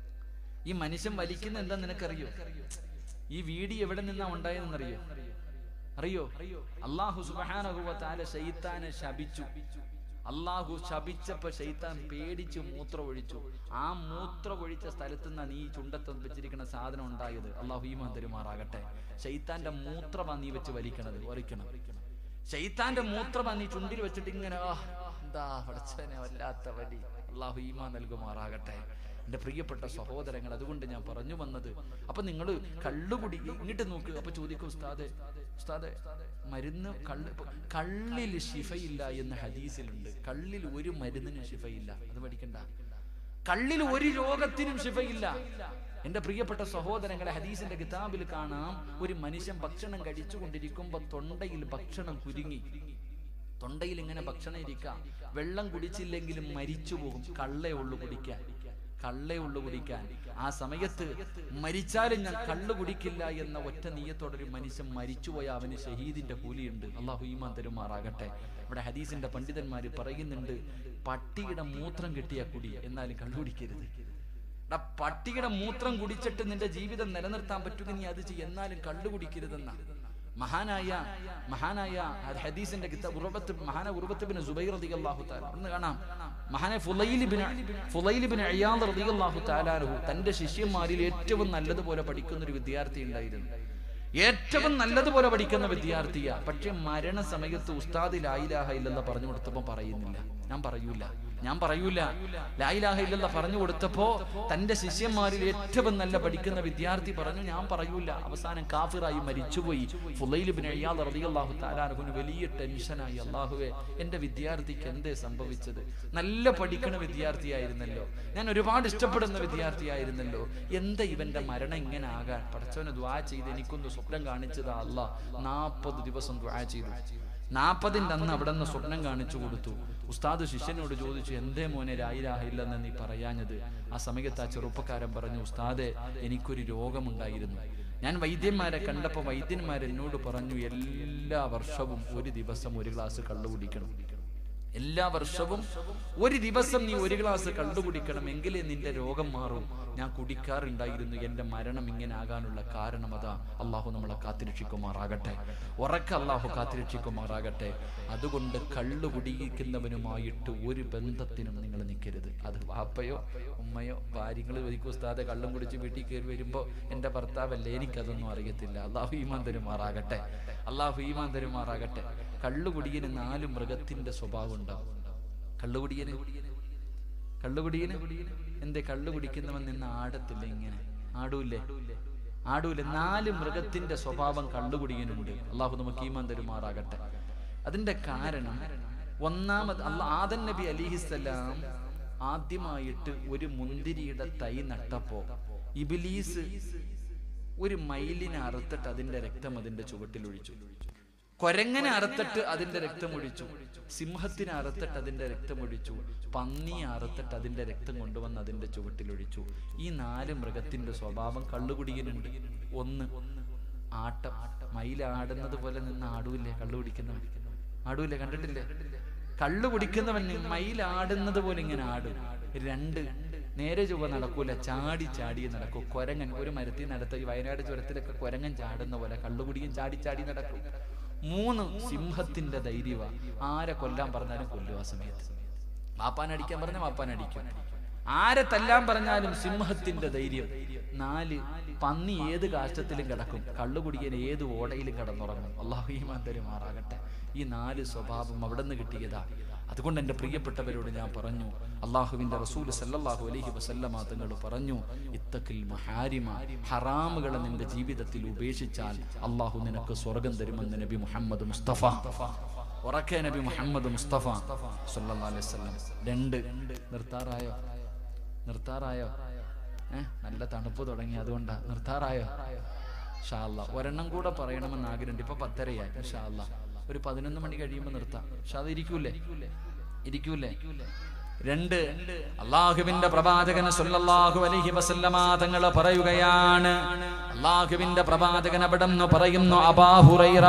ഈ മനുഷ്യൻ വലിക്കുന്ന എന്താ നിനക്കറിയോ? ഈ വീടി എവിടെ നിന്നാ ഉണ്ടായതെന്നറിയോ? അറിയോ? അല്ലാഹു സുബ്ഹാനഹു വ തആല ശൈത്താനെ ശപിച്ചു. അല്ലാഹു ശപിച്ചപ്പോ ശൈത്താൻ പേടിച്ച് മൂത്രം ഒഴിച്ചു. ആ മൂത്രം ഒഴിച്ച സ്ഥലത്ത് നിന്നാണ് നീ ചുണ്ടത്ത് വെച്ചിരിക്കുന്ന സാധനം ഉണ്ടായത്. അല്ലാഹു ഈമാൻ തരുമാറാകട്ടെ. ശൈത്താന്റെ മൂത്രമാണ് നീ വെച്ച് വലിക്കണത്, വലിക്കണം. ശൈത്താന്റെ മൂത്രമാണ് നീ ചുണ്ടിൽ വെച്ചിട്ട് ഇങ്ങനെ എന്താ പഠിച്ചനെ വല്ലാത്ത വലി. അല്ലാഹു ഈമാൻ നൽകുമാറാകട്ടെ. എൻ്റെ പ്രിയപ്പെട്ട സഹോദരങ്ങൾ, അതുകൊണ്ട് ഞാൻ പറഞ്ഞു വന്നത്, അപ്പൊ നിങ്ങൾ കള്ളുകുടി ഇങ്ങോട്ട് നോക്ക്. അപ്പൊ ചോദിക്കും, ഉസ്താദെ മരുന്ന് കള്ളിൽ ശിഫയില്ല എന്ന് ഹദീസിലുണ്ട്. കള്ളിൽ ഒരു മരുന്നിനും ശിഫയില്ല, അത് പഠിക്കണ്ട. കള്ളിൽ ഒരു രോഗത്തിനും ശിഫയില്ല. എന്റെ പ്രിയപ്പെട്ട സഹോദരങ്ങളെ, ഹദീസിന്റെ കിതാബിൽ കാണാം, ഒരു മനുഷ്യൻ ഭക്ഷണം കഴിച്ചുകൊണ്ടിരിക്കുമ്പോ തൊണ്ടയിൽ ഭക്ഷണം കുരുങ്ങി, തൊണ്ടയിൽ ഇങ്ങനെ ഭക്ഷണം ഇരിക്കാം, വെള്ളം കുടിച്ചില്ലെങ്കിലും മരിച്ചു പോകും. കള്ളേ ഉള്ളു കുടിക്കാൻ. ആ സമയത്ത് മരിച്ചാലും ഞാൻ കള്ളു കുടിക്കില്ല എന്ന ഒറ്റ നീയത്തോടൊരു മനുഷ്യൻ മരിച്ചുപോയ അവന് ഷഹീദിന്റെ കൂലിയുണ്ട്. അള്ളാഹു ഈമാൻ തരുമാറാകട്ടെ. ഇവിടെ ഹദീസിന്റെ പണ്ഡിതന്മാര് പറയുന്നുണ്ട്, പട്ടിയുടെ മൂത്രം കിട്ടിയ കുടി, എന്നാലും കള്ളു കുടിക്കരുത്. പട്ടിയുടെ മൂത്രം കുടിച്ചിട്ട് നിന്റെ ജീവിതം നിലനിർത്താൻ പറ്റുക, നീ അത് ചെയ്യും, എന്നാലും കള്ളു കുടിക്കരുതെന്ന മഹാനായ ഹദീസിന്റെ കിതാബ് ഉർവത്ത് ബിൻ സുബൈർ റളിയല്ലാഹു തആല എന്ന് കാണാം. മഹാനായ ഫുളൈൽ ബിൻ ഇയാദ് റളിയല്ലാഹു തആല തന്റെ ശിഷ്യന്മാരിൽ ഏറ്റവും നല്ലതുപോലെ പഠിക്കുന്ന ഒരു വിദ്യാർത്ഥി ഉണ്ടായിരുന്നു. ഏറ്റവും നല്ലതുപോലെ പഠിക്കുന്ന വിദ്യാർത്ഥിയാ. പക്ഷെ മരണസമയത്ത് ഉസ്താദ് ലാ ഇലാഹ ഇല്ലല്ലാഹ് പറഞ്ഞു കൊടുത്തപ്പോ പറയുന്നില്ല, ഞാൻ പറയൂല ലാ ഇലാഹ ഇല്ലല്ലാഹ് പറഞ്ഞു കൊടുത്തപ്പോ തന്റെ ശിഷ്യന്മാരിൽ ഏറ്റവും നല്ല പഠിക്കുന്ന വിദ്യാർത്ഥി പറഞ്ഞു, ഞാൻ പറയൂല. അവസാനം കാഫിറായി മരിച്ചുപോയി. ഫുളൈൽ ഇബ്നു ഇയാദ് റളിയല്ലാഹു തആല അൻഹുവിന് വലിയ ടെൻഷനായി. അല്ലാഹുവേ, എന്റെ വിദ്യാർത്ഥിക്ക് എന്തേ സംഭവിച്ചത്? നല്ല പഠിക്കുന്ന വിദ്യാർത്ഥിയായിരുന്നല്ലോ, ഞാൻ ഒരുപാട് ഇഷ്ടപ്പെടുന്ന വിദ്യാർത്ഥിയായിരുന്നല്ലോ, എന്താ ഇവന്റെ മരണം ഇങ്ങനെ ആകാൻ? പടച്ചവനെ ദുആ ചെയ്ത് എനിക്കൊന്ന് സ്വപ്നം കാണിച്ചതാ അല്ലാ. 40 ദിവസം ദുആ ചെയ്തു. 40ന്റെ അന്ന് അവിടെ നിന്ന് സ്വപ്നം കാണിച്ചു കൊടുത്തു. ഉസ്താദ് ശിഷ്യനോട് ചോദിച്ചു, എന്തേ മോനെ ലാ ഇലാഹ ഇല്ലല്ലാഹ് നീ പറയാഞ്ഞത്? ആ സമയത്ത് ആ ചെറുപ്പക്കാരൻ പറഞ്ഞു, ഉസ്താദെ, എനിക്കൊരു രോഗമുണ്ടായിരുന്നു. ഞാൻ വൈദ്യന്മാരെ കണ്ടപ്പോ വൈദ്യന്മാരെന്നോട് പറഞ്ഞു, എല്ലാ വർഷവും ഒരു ദിവസം ഒരു ഗ്ലാസ് കള്ളു കുടിക്കണം. എല്ലാ വർഷവും ഒരു ദിവസം നീ ഒരു ഗ്ലാസ് കള്ളു കുടിക്കണം, എങ്കിലേ നിന്റെ രോഗം മാറും. ഞാൻ കുടിക്കാറുണ്ടായിരുന്നു. എന്റെ മരണം ഇങ്ങനെ ആകാനുള്ള കാരണം അതാ. അള്ളാഹു നമ്മളെ കാത്തിരക്ഷിക്കുമാറാകട്ടെ. അള്ളാഹു കാത്തിരക്ഷിക്കുമാറാകട്ടെ. അതുകൊണ്ട് കള്ളു കുടിക്കുന്നവനുമായിട്ട് ഒരു ബന്ധത്തിനും നിങ്ങൾ നിൽക്കരുത്. അത് വാപ്പയോ ഉമ്മയോ ഭാര്യങ്ങൾ ഒരിക്കലും ഉസ്താദെ കള്ളും കുടിച്ച് വീട്ടിൽ കയറി വരുമ്പോ എന്റെ ഭർത്താവല്ലേ, എനിക്കതൊന്നും അറിയത്തില്ല. അള്ളാഹു ഈമാൻ തരുമാറാകട്ടെ. കള്ളുകുടിയന് 4 മൃഗത്തിന്റെ സ്വഭാവം ഉണ്ടാവും. കള്ളുകുടിയന് എന്തേ? കള്ളു കുടിക്കുന്നവൻ നിന്ന് ആടത്തില്ല, ഇങ്ങനെ ആടൂല്ലേ? 4 മൃഗത്തിന്റെ സ്വഭാവം കള്ളുകുടിയനുണ്ട്. അള്ളാഹു നമുക്ക് ഈമാൻ തരുമാറാകട്ടെ. അതിന്റെ കാരണം, ഒന്നാമത് ആദം നബി അലൈഹിസ്സലാം ആദ്യമായിട്ട് ഒരു മുന്തിരിയുടെ തൈ നട്ടപ്പോ ഇബ്ലീസ് ഒരു മയിലിനെ അറുത്തിട്ട് അതിന്റെ രക്തം അതിന്റെ ചുവട്ടിലൊഴിച്ചു. കൊരങ്ങനെ അറുത്തിട്ട് അതിന്റെ രക്തമൊഴിച്ചു. സിംഹത്തിനെ അറുത്തിട്ട് അതിന്റെ രക്തമൊഴിച്ചു. പന്നിയെ അറുത്തിട്ട് അതിന്റെ രക്തം കൊണ്ടുവന്ന് അതിന്റെ ചുവട്ടിലൊഴിച്ചു. ഈ 4 മൃഗത്തിന്റെ സ്വഭാവം കള്ളുകുടിയനുണ്ട്. ഒന്ന്, ആട്ടം. മയിലാടുന്നത് പോലെ നിന്ന് ആടൂല്ലേ കള്ളു കുടിക്കുന്നവൻ? ആടൂല്ലേ? കണ്ടിട്ടില്ലേ? കള്ളു കുടിക്കുന്നവൻ മയിലാടുന്നത് പോലെ ഇങ്ങനെ ആടും. 2, നേരെ ചുവ നടക്കൂല, ചാടി നടക്കും. കൊരങ്ങൻ ഒരു മരത്തിൽ നടത്ത, ഈ വയനാട് ചുരത്തിലൊക്കെ കൊരങ്ങൻ ചാടുന്ന പോലെ കള്ളുകുടിയും ചാടി നടക്കും. 3, സിംഹത്തിന്റെ ധൈര്യവ. ആരെ കൊല്ലാൻ പറഞ്ഞാലും കൊല്ലും. ആ സമയത്ത് വാപ്പാനടിക്കാൻ പറഞ്ഞ വാപ്പാനടിക്കും. ആരെ തല്ലാൻ പറഞ്ഞാലും സിംഹത്തിന്റെ ധൈര്യം. 4, പന്നി ഏത് കാഷ്ടത്തിലും കിടക്കും, കള്ളുകുടിയൻ ഏത് ഓടയിലും കിടന്നുറങ്ങും. അല്ലാഹു ഈമാൻ തരുമാറാകട്ടെ. ഈ 4 സ്വഭാവം അവിടെ നിന്ന് കിട്ടിയതാ. അതുകൊണ്ട് എൻ്റെ പ്രിയപ്പെട്ടവരോട് ഞാൻ പറഞ്ഞു, അള്ളാഹുവിന്റെ റസൂൽ സല്ലല്ലാഹു അലൈഹി വസല്ലമ തങ്ങൾ പറഞ്ഞു, ഇത്തഖിൽ മഹാരിമ, ഹറാമുകളെ നിന്റെ ജീവിതത്തിൽ ഉപേക്ഷിച്ചാൽ അള്ളാഹു നിനക്ക് സ്വർഗം തരുമെന്ന് നബി മുഹമ്മദ് മുസ്തഫ. ഉറക്കെ നബി മുഹമ്മദ് മുസ്തഫ സല്ലല്ലാഹു അലൈഹി വസല്ലം. 2, നിർത്താറായോ? നല്ല തണുപ്പ് തുടങ്ങി, അതുകൊണ്ടാ. നിർത്താറായോ? ഇൻഷാ അല്ലാഹ് ഒരെണ്ണം കൂടെ പറയണമെന്ന് ആഗ്രഹമുണ്ട്. ഇപ്പൊ 10:30 ഇൻഷാ അല്ലാഹ്. ഒരു 11 മണി കഴിയുമ്പോൾ നിർത്താം. പക്ഷെ അത് ഇരിക്കൂലേ? 2, അള്ളാഹുവിന്റെ പ്രവാചകൻ സല്ലല്ലാഹു അലൈഹി വസല്ലമ തങ്ങൾ പറയുകയാണ്, അള്ളാഹുവിന്റെ പ്രവാചകൻ അവിടെന്ന് പറയുന്നു, അബൂ ഹുറൈറ,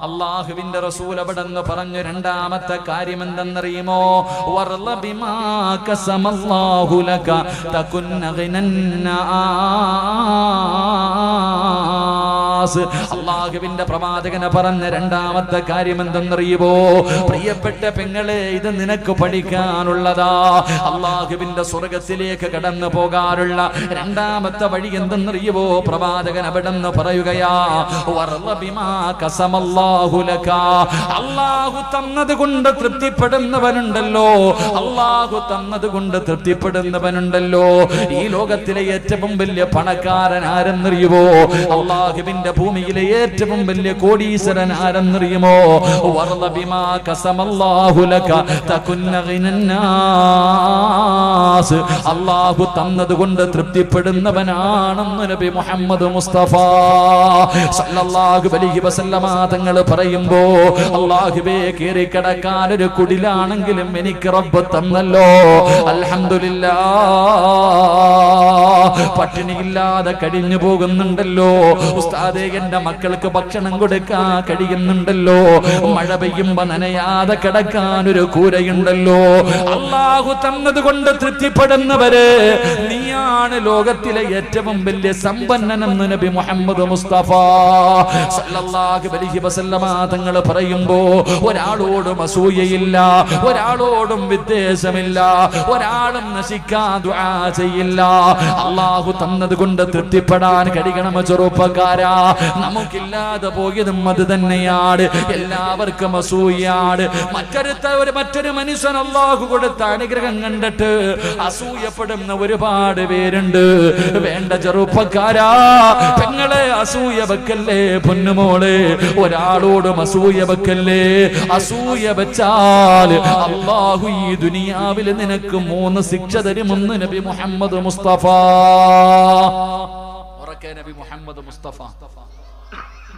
അള്ളാഹുവിന്റെ റസൂൽ അവിടെന്ന് പറഞ്ഞു, രണ്ടാമത്തെ കാര്യം എന്തെന്നറിയുമോ? വർള ബിമാ ഖസമല്ലാഹു ലക തകുൻ ഗിനന്നാസ്. അള്ളാഹുവിന്റെ പ്രവാചകനെ പറഞ്ഞ രണ്ടാമത്തെ കാര്യം എന്തെന്നറിയുമോ? പ്രിയപ്പെട്ട പെങ്ങളെ, ഇത് നിനക്ക് പഠിക്കാനുള്ളതാ. അള്ളാഹുവിന്റെ സ്വർഗത്തിലേക്ക് കടന്നു പോകാനുള്ള രണ്ടാമത്തെ വഴി എന്തെന്നറിയുമോ? പ്രവാചകൻ അവിടെന്ന് പറയുകയാ, അള്ളാഹു തന്നത് കൊണ്ട് തൃപ്തിപ്പെടുന്നവനുണ്ടല്ലോ, അള്ളാഹു തന്നത് കൊണ്ട് തൃപ്തിപ്പെടുന്നവനുണ്ടല്ലോ. ഈ ലോകത്തിലെ ഏറ്റവും വലിയ പണക്കാരൻ ആരെന്നറിയുമോ? അള്ളാഹുവിന്റെ ഭൂമിയിലെ ഏറ്റവും വലിയ കോടീശ്വരൻ ആരെന്നറിയുമോ? അള്ളാഹു തന്നത് കൊണ്ട് തൃപ്തിപ്പെടുന്നവനാണെന്ന് നബി മുഹമ്മദ് മുസ്തഫ സല്ലല്ലാഹു അലൈഹി വസല്ലമ തങ്ങൾ പറയുമ്പോ, അള്ളാഹുവേ, കേറി കിടക്കാൻ ഒരു കുടിലാണെങ്കിലും എനിക്ക് റബ്ബ് തന്നല്ലോ, അൽഹംദുലില്ലാഹ്. പട്ടിണിയില്ലാതെ കഴിഞ്ഞു പോകുന്നുണ്ടല്ലോ ഉസ്താദേ, എന്റെ മക്കൾക്ക് ഭക്ഷണം കൊടുക്കാൻ കഴിയുന്നുണ്ടല്ലോ, മഴ പെയ്യുമ്പോ നനയാതെ കിടക്കാൻ ഒരു കൂരയുണ്ടല്ലോ. അള്ളാഹു തന്നത് കൊണ്ട് തൃപ്തിപ്പെടുന്നവര് നീയാണ് ലോകത്തിലെ ഏറ്റവും വലിയ സമ്പന്നനെന്ന് നബി മുഹമ്മദ് മുസ്തഫ സല്ലല്ലാഹു അലൈഹി വസല്ലമ തങ്ങൾ പറയുമ്പോ, ഒരാളോടും അസൂയയില്ല, ഒരാളോടും വിദ്വേഷമില്ല, ഒരാളും നശിക്കാൻ ദുആ ചെയ്യില്ല. അള്ളാഹു തന്നത് കൊണ്ട് തൃപ്തിപ്പെടാൻ കഴിയണം ചെറുപ്പക്കാരാ. നമുക്കില്ലാതെ പോയതും അത് തന്നെയാണ്. എല്ലാവർക്കും അസൂയാണ്. മറ്റൊരു മനുഷ്യൻ അള്ളാഹു കൊടുത്ത അനുഗ്രഹം കണ്ടിട്ട് അസൂയപ്പെടുന്ന ഒരുപാട് പേരുണ്ട്. വേണ്ട ചെറുപ്പക്കാരാ, പെങ്ങളെ അസൂയ വെക്കല്ലേ, പൊന്നുമോളെ, ഒരാളോടും അസൂയ വെക്കല്ലേ. അസൂയ വെച്ചാൽ അള്ളാഹു ഈ ദുനിയാവിൽ നിനക്ക് 3 ശിക്ഷ തരുമെന്ന് നബി മുഹമ്മദ് മുസ്തഫ. നബി മുഹമ്മദ് മുസ്തഫ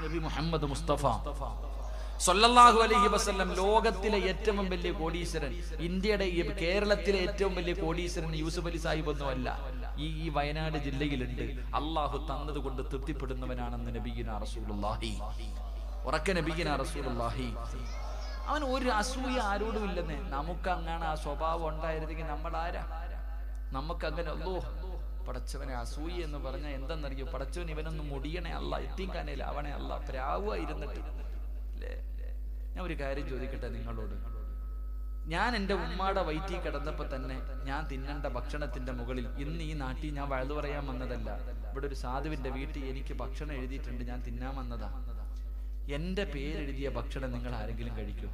നബി മുഹമ്മദ് മുസ്തഫ സല്ലല്ലാഹു അലൈഹി വസല്ലം ലോകത്തിലെ ഏറ്റവും വലിയ കോടീശ്വരൻ, ഇന്ത്യയുടെ കേരളത്തിലെ ഏറ്റവും വലിയ കോടീശ്വരൻ യൂസുഫ് അലി സാഹിബ് ഒന്നുമല്ല, ഈ വയനാട് ജില്ലയിലുണ്ട്. അള്ളാഹു തന്നത് കൊണ്ട് തൃപ്തിപ്പെടുന്നവനാണെന്ന് നബിയിന റസൂലുള്ളാഹി. ഉറക്കെ നബിയിന റസൂലുള്ളാഹി. അവൻ ഒരു അസൂയ ആരോടും ഇല്ലെന്ന്. നമുക്ക് അങ്ങനെ ആ സ്വഭാവം ഉണ്ടായിരുന്നെങ്കിൽ നമ്മളാരാ? നമുക്കങ്ങനെ അല്ലോ പടച്ചവനെ അസൂയ എന്ന് പറഞ്ഞാൽ എന്തെന്നറിയോ? പടച്ചവൻ ഇവനൊന്നും മുടിയണേ അല്ല, എത്തിക്കാനേ ലാവണേ അല്ല, പ്രാവായിരുന്നിട്ട്. ഞാൻ ഒരു കാര്യം ചോദിക്കട്ടെ നിങ്ങളോട്. ഞാൻ എൻ്റെ ഉമ്മാടെ വയറ്റിൽ കിടന്നപ്പോ തന്നെ ഞാൻ തിന്നേണ്ട ഭക്ഷണത്തിന്റെ മുകളിൽ, ഇന്ന് ഈ നാട്ടിൽ ഞാൻ വഴുതു പറയാൻ വന്നതല്ല, ഇവിടെ ഒരു സാധുവിന്റെ വീട്ടിൽ എനിക്ക് ഭക്ഷണം എഴുതിയിട്ടുണ്ട്, ഞാൻ തിന്നാൻ വന്നതാ. എന്റെ പേരെഴുതിയ ഭക്ഷണം നിങ്ങൾ ആരെങ്കിലും കഴിക്കോ?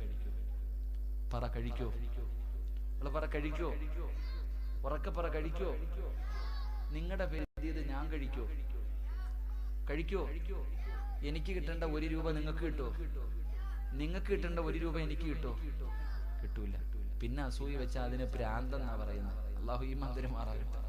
പറ, കഴിക്കോ? പറ, കഴിക്കോ? ഉറക്കെ പറ, കഴിക്കോ? നിങ്ങളുടെ പേര് എഴുതിയത് ഞാൻ കഴിക്കോ? കഴിക്കോ? എനിക്ക് കിട്ടേണ്ട 1 രൂപ നിങ്ങൾക്ക് കിട്ടോ? നിങ്ങൾക്ക് കിട്ടേണ്ട 1 രൂപ എനിക്ക് കിട്ടോ? കിട്ടൂല. പിന്നെ അസൂയ വെച്ചാൽ അതിന് ഭ്രാന്തെന്നാ പറയുന്നത്. അല്ലാഹു ഈമാൻ തരുമാറാകട്ടെ.